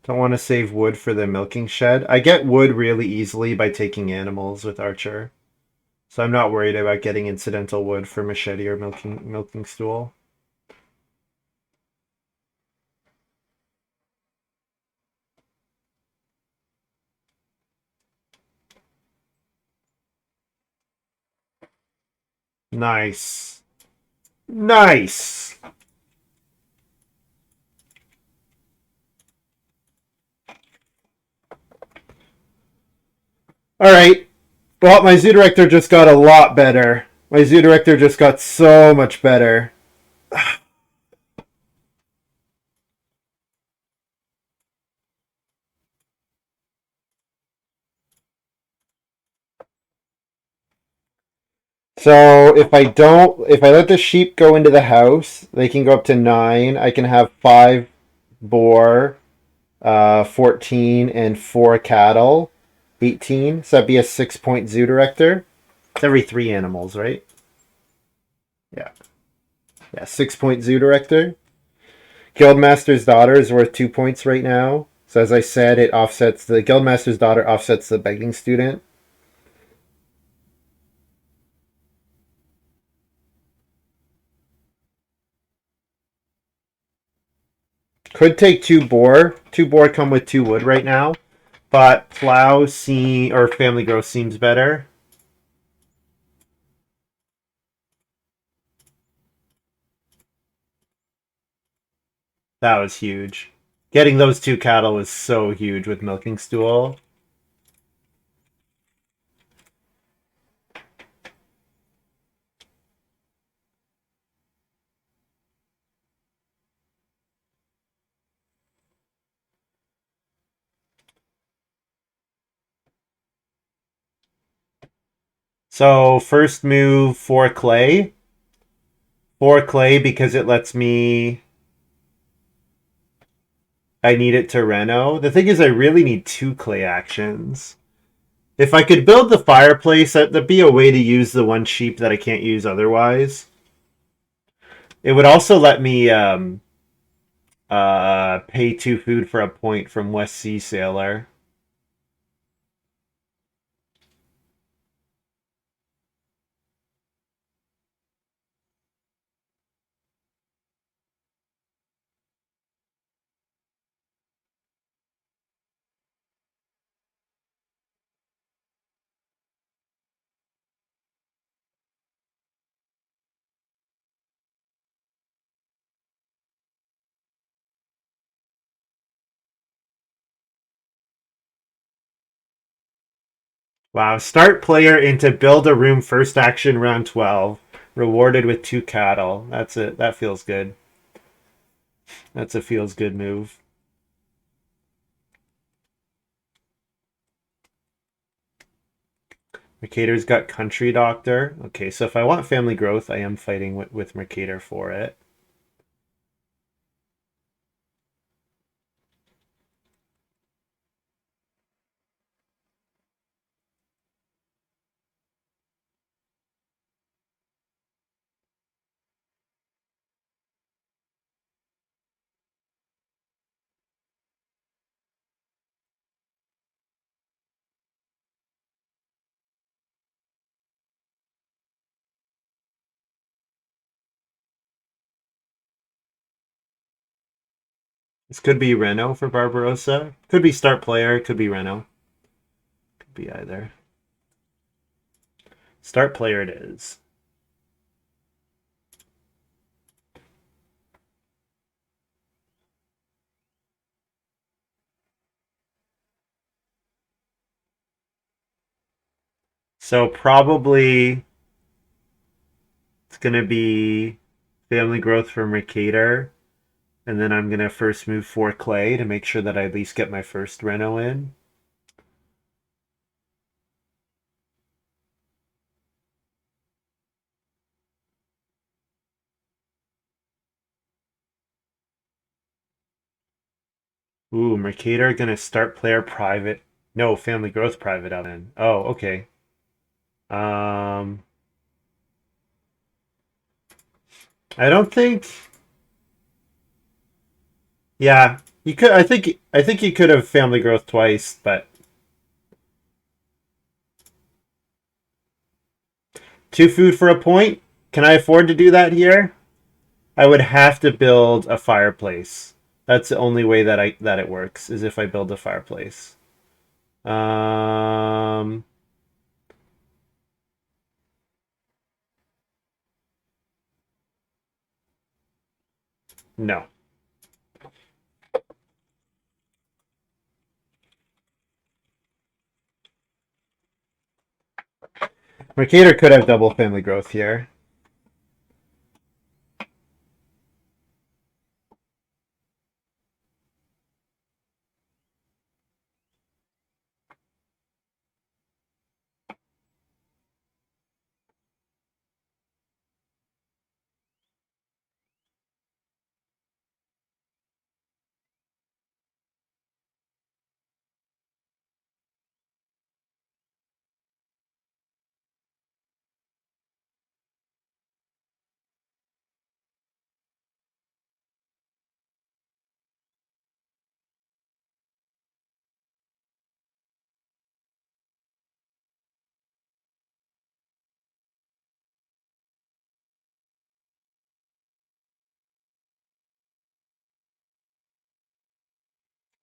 Don't want to save wood for the milking shed. I get wood really easily by taking animals with Archer. So I'm not worried about getting incidental wood for machete or milking stool. Nice. Nice. All right. Well, my zoo director just got a lot better. My zoo director just got so much better. So if I let the sheep go into the house, they can go up to 9. I can have 5 boar, 14, and 4 cattle, 18. So that'd be a 6-point zoo director. It's every 3 animals, right? Yeah. Yeah, 6-point zoo director. Guildmaster's daughter is worth 2 points right now. So as I said, it offsets the Guildmaster's daughter offsets the begging student. Could take 2 boar. 2 boar come with 2 wood right now. But plow or family growth seems better. That was huge. Getting those 2 cattle was so huge with milking stool. So first move for clay. For clay because it lets me. I need it to reno. The thing is, I really need 2 clay actions. If I could build the fireplace, that'd be a way to use the one sheep that I can't use otherwise. It would also let me pay 2 food for a point from West Sea Sailor. Wow, start player into build a room first action round 12. Rewarded with 2 cattle. That's it. That feels good. That's a feels good move. Mercator's got Country Doctor. Okay, so if I want family growth, I am fighting with Mercator for it. This could be Reno for Barbarossa. Could be start player. Could be Reno. Could be either. Start player it is. So probably it's going to be family growth for Mercator. And then I'm going to first move 4 clay to make sure that I at least get my first Reno in. Ooh, Mercator going to start player private. No, family growth private out in. Oh, okay. Um, I don't think. Yeah, you could. I think you could have family growth twice, but 2 food for a point. Can I afford to do that here? I would have to build a fireplace. That's the only way that it works is if I build a fireplace. Um, no. Mercator could have double family growth here.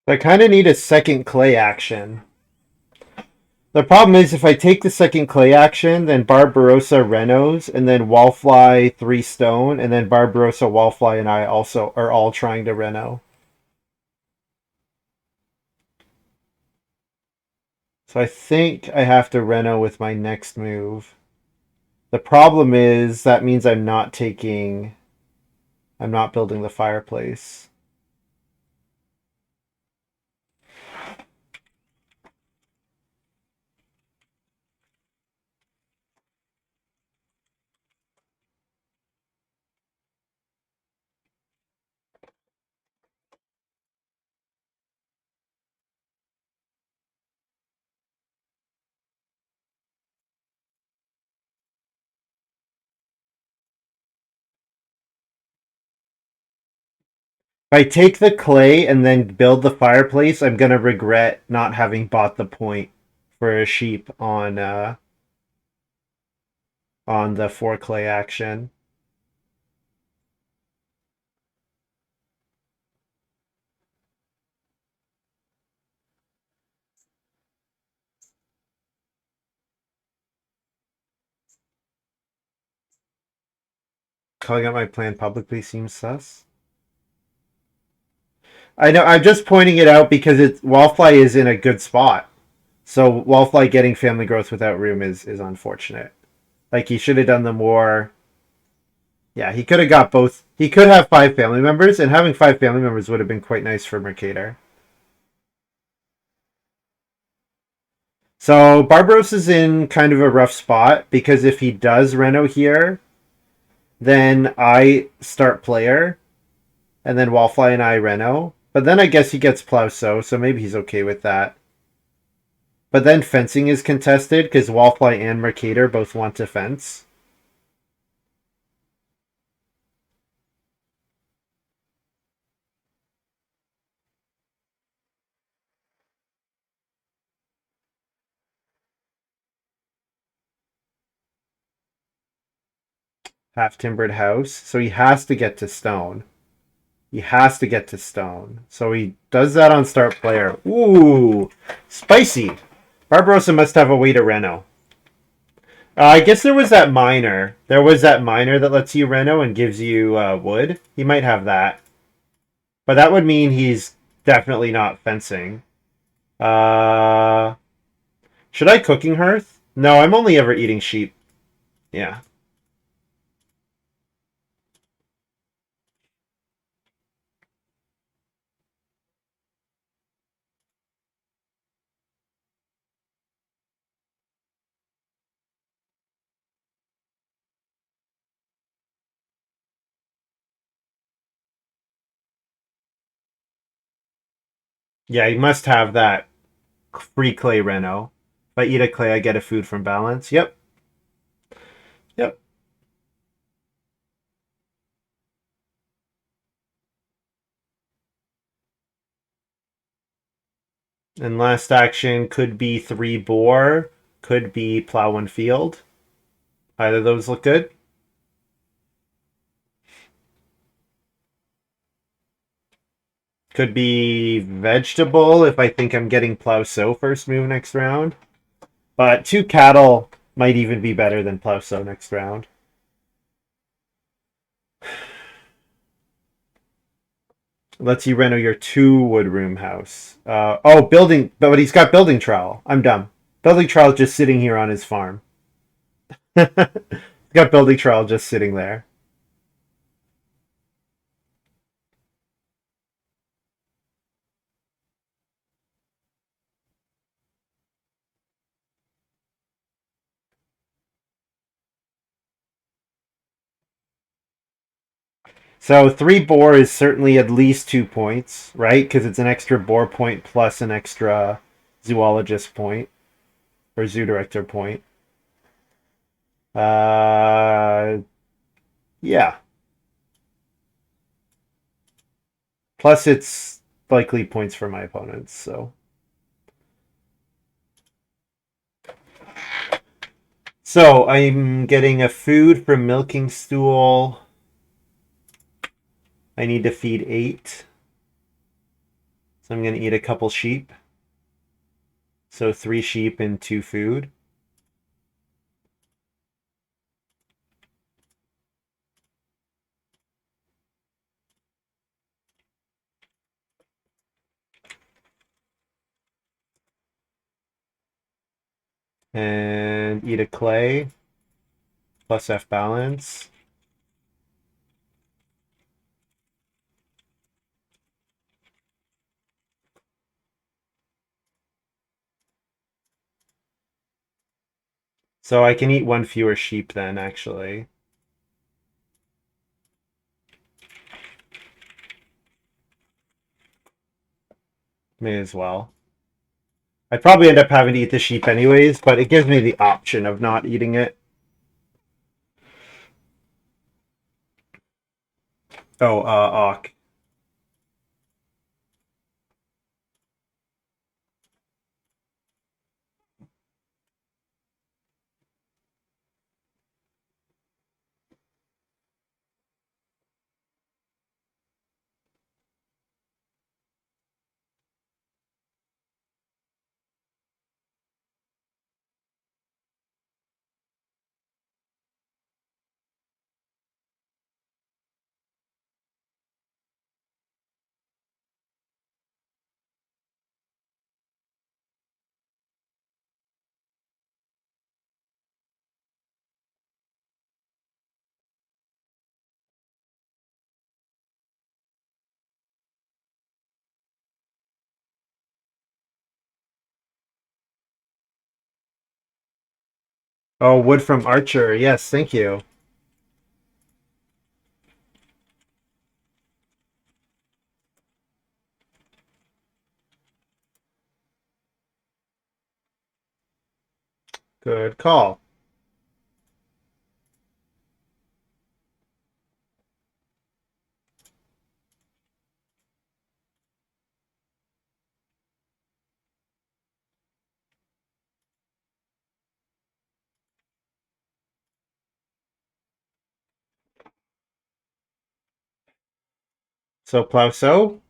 I kind of need a second clay action. The problem is if I take the second clay action, then Barbarossa Renos, and then Wallfly 3 stone, and then Barbarossa, Wallfly, and I also are all trying to Reno. So I think I have to Reno with my next move. The problem is that means I'm not building the fireplace. If I take the clay and then build the fireplace, I'm gonna regret not having bought the point for a sheep on the 4 clay action. Calling out my plan publicly seems sus. I know. I'm just pointing it out because Wallfly is in a good spot. So Wallfly getting family growth without room is unfortunate. Like he should have done the more. Yeah, he could have got both. He could have 5 family members, and having 5 family members would have been quite nice for Mercator. So Barbaros is in kind of a rough spot because if he does Reno here, then I start player, and then Wallfly and I Reno. But then I guess he gets Plowso, so maybe he's okay with that. But then fencing is contested because Wallfly and Mercator both want to fence. Half timbered house, so he has to get to stone. He has to get to stone. So he does that on start player. Ooh, spicy. Barbarossa must have a way to Reno. I guess there was that miner. There was that miner that lets you Reno and gives you wood. He might have that. But that would mean he's definitely not fencing. Uh, should I cooking hearth? No, I'm only ever eating sheep. Yeah. Yeah, he must have that free clay Reno. If I eat a clay, I get a food from balance. Yep. Yep. And last action could be 3 boar, could be plow 1 field. Either of those look good. Could be vegetable if I think I'm getting plow sow first move next round. But 2 cattle might even be better than plow sow next round. Lets you reno your 2 wood room house. Oh, building, but he's got building trowel. I'm dumb. Building trowel just sitting here on his farm. He's got building trowel just sitting there. So 3 boar is certainly at least 2 points, right? Because it's an extra boar point plus an extra zoologist point or zoo director point. Uh, yeah. Plus it's likely points for my opponents. So I'm getting a food from milking stool. I need to feed 8. So I'm going to eat a couple sheep. So 3 sheep and 2 food. And eat a clay plus F balance. So I can eat 1 fewer sheep then, actually. May as well. I'd probably end up having to eat the sheep anyways, but it gives me the option of not eating it. Oh, Auk. Oh, wood from Archer. Yes, thank you. Good call. So plow so.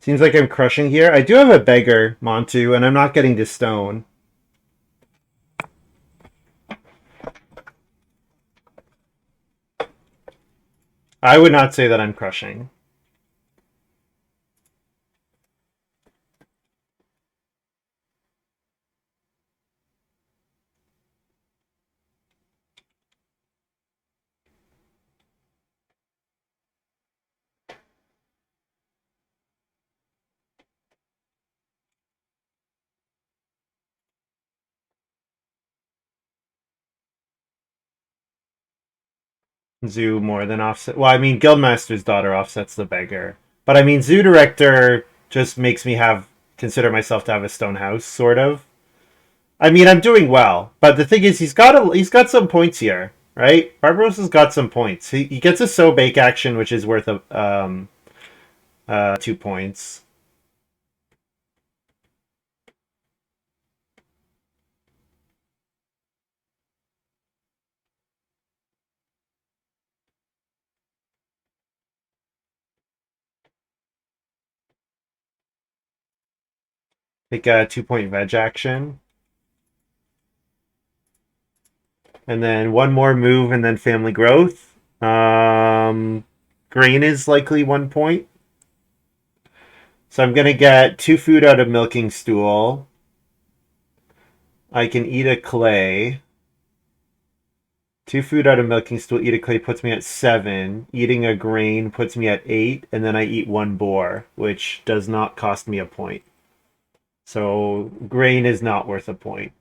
Seems like I'm crushing here. I do have a beggar, Montu, and I'm not getting to stone. I would not say that I'm crushing. Zoo more than offset. Well, I mean, Guildmaster's daughter offsets the beggar, but I mean, Zoo Director just makes me have consider myself to have a stone house, sort of. I mean, I'm doing well, but the thing is, he's got some points here, right? Barbarossa's got some points. He gets a so bake action, which is worth a 2 points. Take a 2 point veg action, and then one more move, and then family growth. Grain is likely 1 point. So I'm gonna get 2 food out of milking stool. I can eat a clay. 2 food out of milking stool, eat a clay puts me at 7. Eating a grain puts me at 8, and then I eat 1 boar, which does not cost me a point. So grain is not worth a point.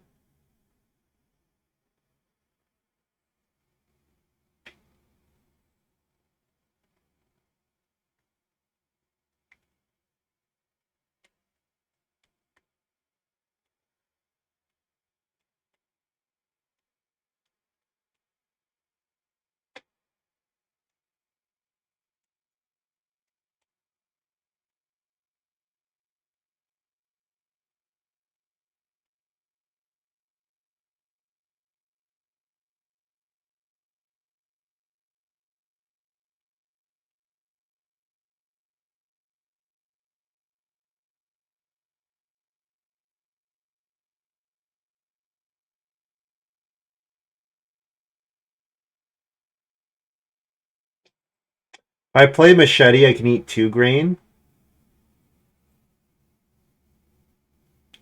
If I play machete, I can eat 2 grain.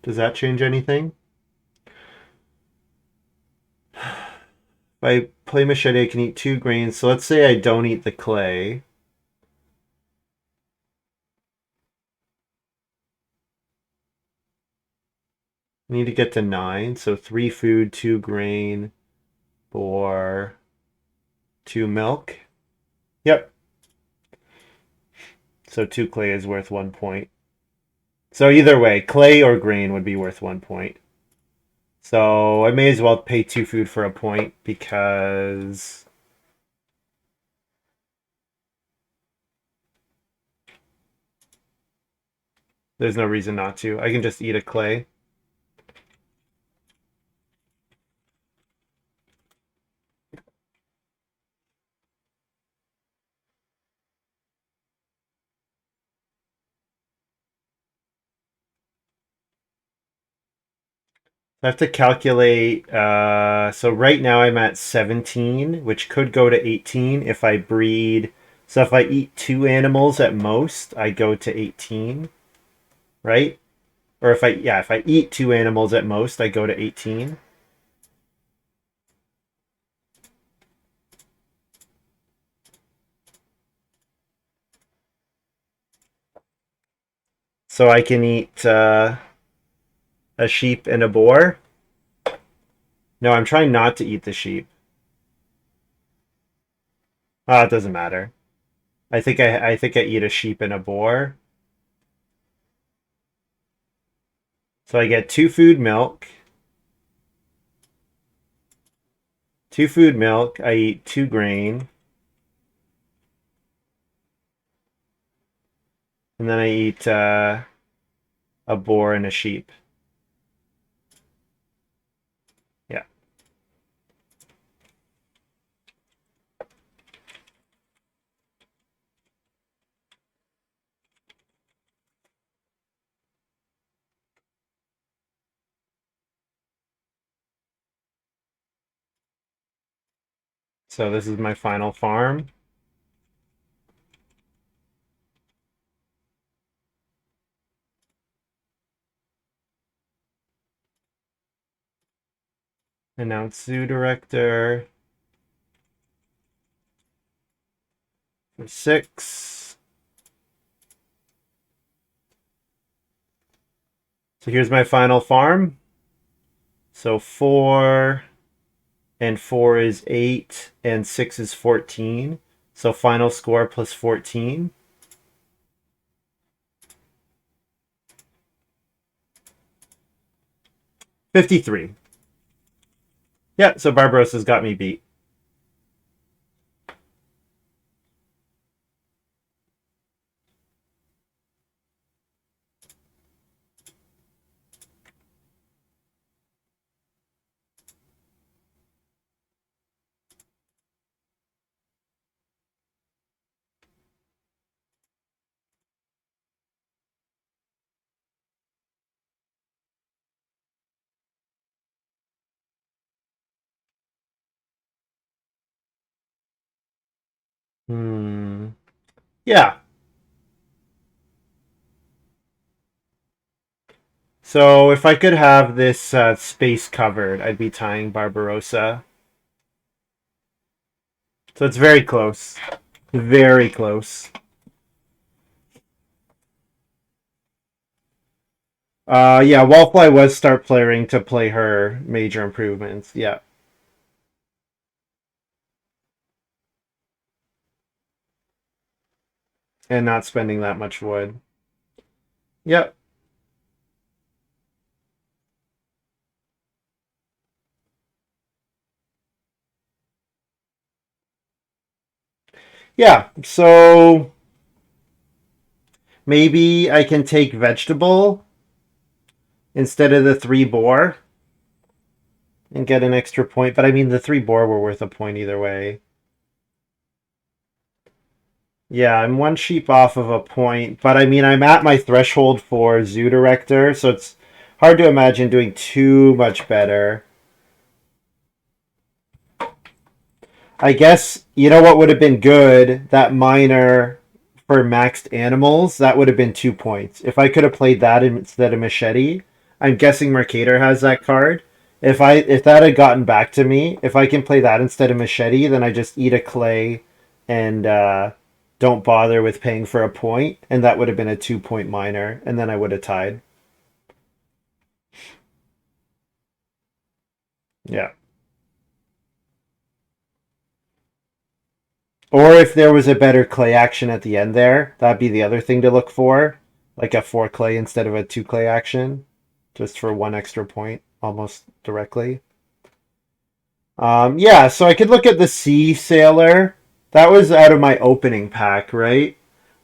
Does that change anything? If I play machete, I can eat 2 grains. So let's say I don't eat the clay. I need to get to 9. So 3 food, 2 grain, or 2 milk. Yep. So 2 clay is worth 1 point. So either way, clay or grain would be worth 1 point. So I may as well pay 2 food for a point because there's no reason not to. I can just eat a clay. I have to calculate. So right now I'm at 17, which could go to 18 if I breed. So if I eat 2 animals at most, I go to 18, right? Or if I eat 2 animals at most, I go to 18. So I can eat a sheep and a boar. No, I'm trying not to eat the sheep. Ah, it doesn't matter. I think I eat a sheep and a boar. So I get 2 food milk. 2 food milk. I eat 2 grain. And then I eat a boar and a sheep. Yeah. So this is my final farm. Announce zoo director. For 6. So here's my final farm. So 4 and 4 is 8 and 6 is 14. So final score plus 14. 53. Yeah, so Barbarossa's got me beat. Yeah. So if I could have this space covered, I'd be tying Barbarossa. So it's very close. Very close. Yeah, Wallfly was start playing to play her major improvements. Yeah. And not spending that much wood. Yep. Yeah, so maybe I can take vegetable instead of the 3 boar and get an extra point. But I mean, the 3 boar were worth a point either way. Yeah, I'm 1 sheep off of a point, but I mean, I'm at my threshold for zoo director, so it's hard to imagine doing too much better. I guess, you know what would have been good? That minor for maxed animals, that would have been 2 points. If I could have played that instead of machete, I'm guessing Mercator has that card. If that had gotten back to me, if I can play that instead of machete, then I just eat a clay and don't bother with paying for a point, and that would have been a 2 point minor, and then I would have tied. Yeah. Or if there was a better clay action at the end there, that'd be the other thing to look for. Like a 4 clay instead of a 2 clay action. Just for 1 extra point, almost directly. Yeah, so I could look at the Sea Sailor. That was out of my opening pack, right?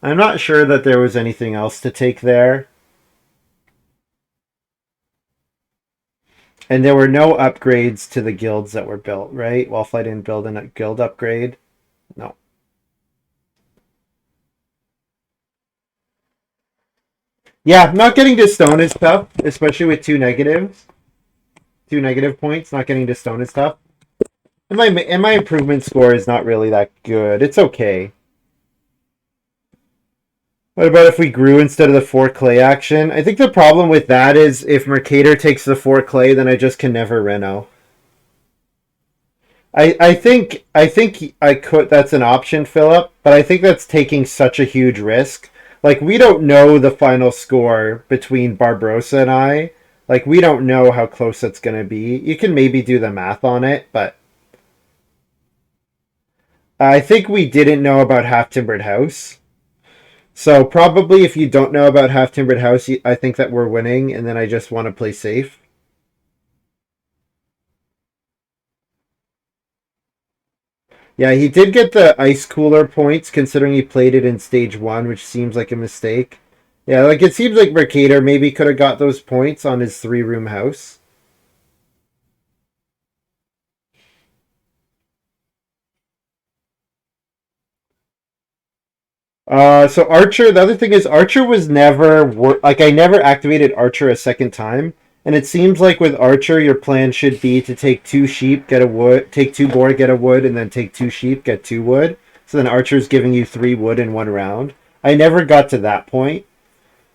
I'm not sure that there was anything else to take there. And there were no upgrades to the guilds that were built, right? Wallfly didn't build a guild upgrade. No. Yeah, not getting to stone is tough, especially with 2 negatives. 2 negative points, not getting to stone is tough. And my improvement score is not really that good. It's okay. What about if we grew instead of the 4 clay action? I think the problem with that is if Mercator takes the 4 clay, then I just can never Reno. I think I could. That's an option, Philip. But I think that's taking such a huge risk. Like, we don't know the final score between Barbarossa and I. Like, we don't know how close it's going to be. You can maybe do the math on it, but I think we didn't know about Half Timbered House. So, probably if you don't know about Half Timbered House, I think that we're winning, and then I just want to play safe. Yeah, he did get the ice cooler points considering he played it in stage one, which seems like a mistake. Yeah, like it seems like Mercator maybe could have got those points on his 3-room house. So Archer, the other thing is Archer was never like I never activated Archer a second time, and it seems like with Archer your plan should be to take 2 sheep, get a wood, take 2 boar, get a wood, and then take 2 sheep, get 2 wood. So then Archer's giving you 3 wood in 1 round. I never got to that point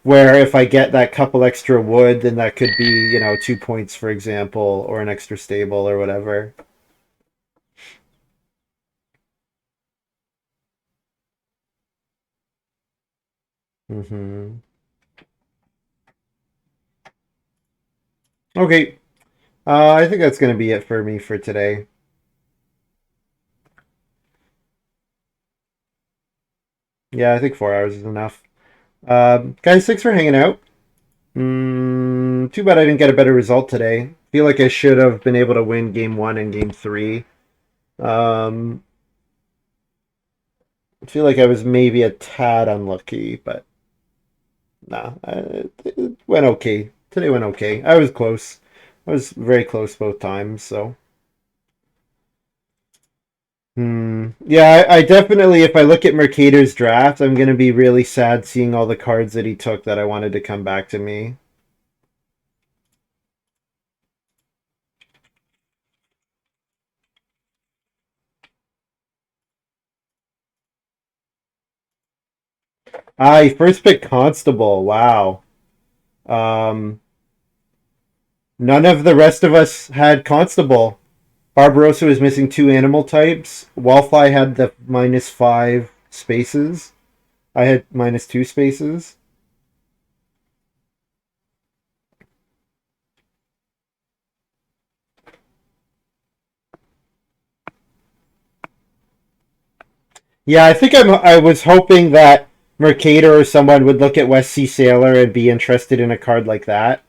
where if I get that couple extra wood, then that could be 2 points, for example, or an extra stable or whatever. Hmm. Okay, I think that's gonna be it for me for today. Yeah, I think 4 hours is enough. Guys, thanks for hanging out. Too bad I didn't get a better result today. Feel like I should have been able to win game one and game three. Um, I feel like I was maybe a tad unlucky, but nah, it went okay. Today went okay. I was close. I was very close both times, so. Yeah, I definitely, if I look at Mercator's draft, I'm going to be really sad seeing all the cards that he took that I wanted to come back to me. He first picked Constable. Wow. Um, None of the rest of us had Constable. Barbarossa was missing 2 animal types. Wallfly had the -5 spaces. I had -2 spaces. Yeah, I think I was hoping that Mercator or someone would look at West Sea Sailor and be interested in a card like that.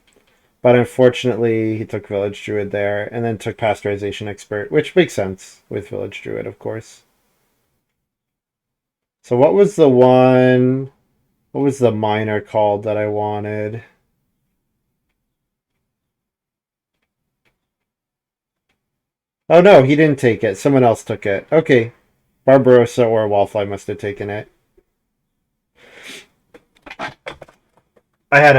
But unfortunately, he took Village Druid there and then took Pasteurization Expert, which makes sense with Village Druid, of course. So what was the one? What was the minor called that I wanted? Oh no, he didn't take it. Someone else took it. Okay. Barbarossa or Wallfly must have taken it. I had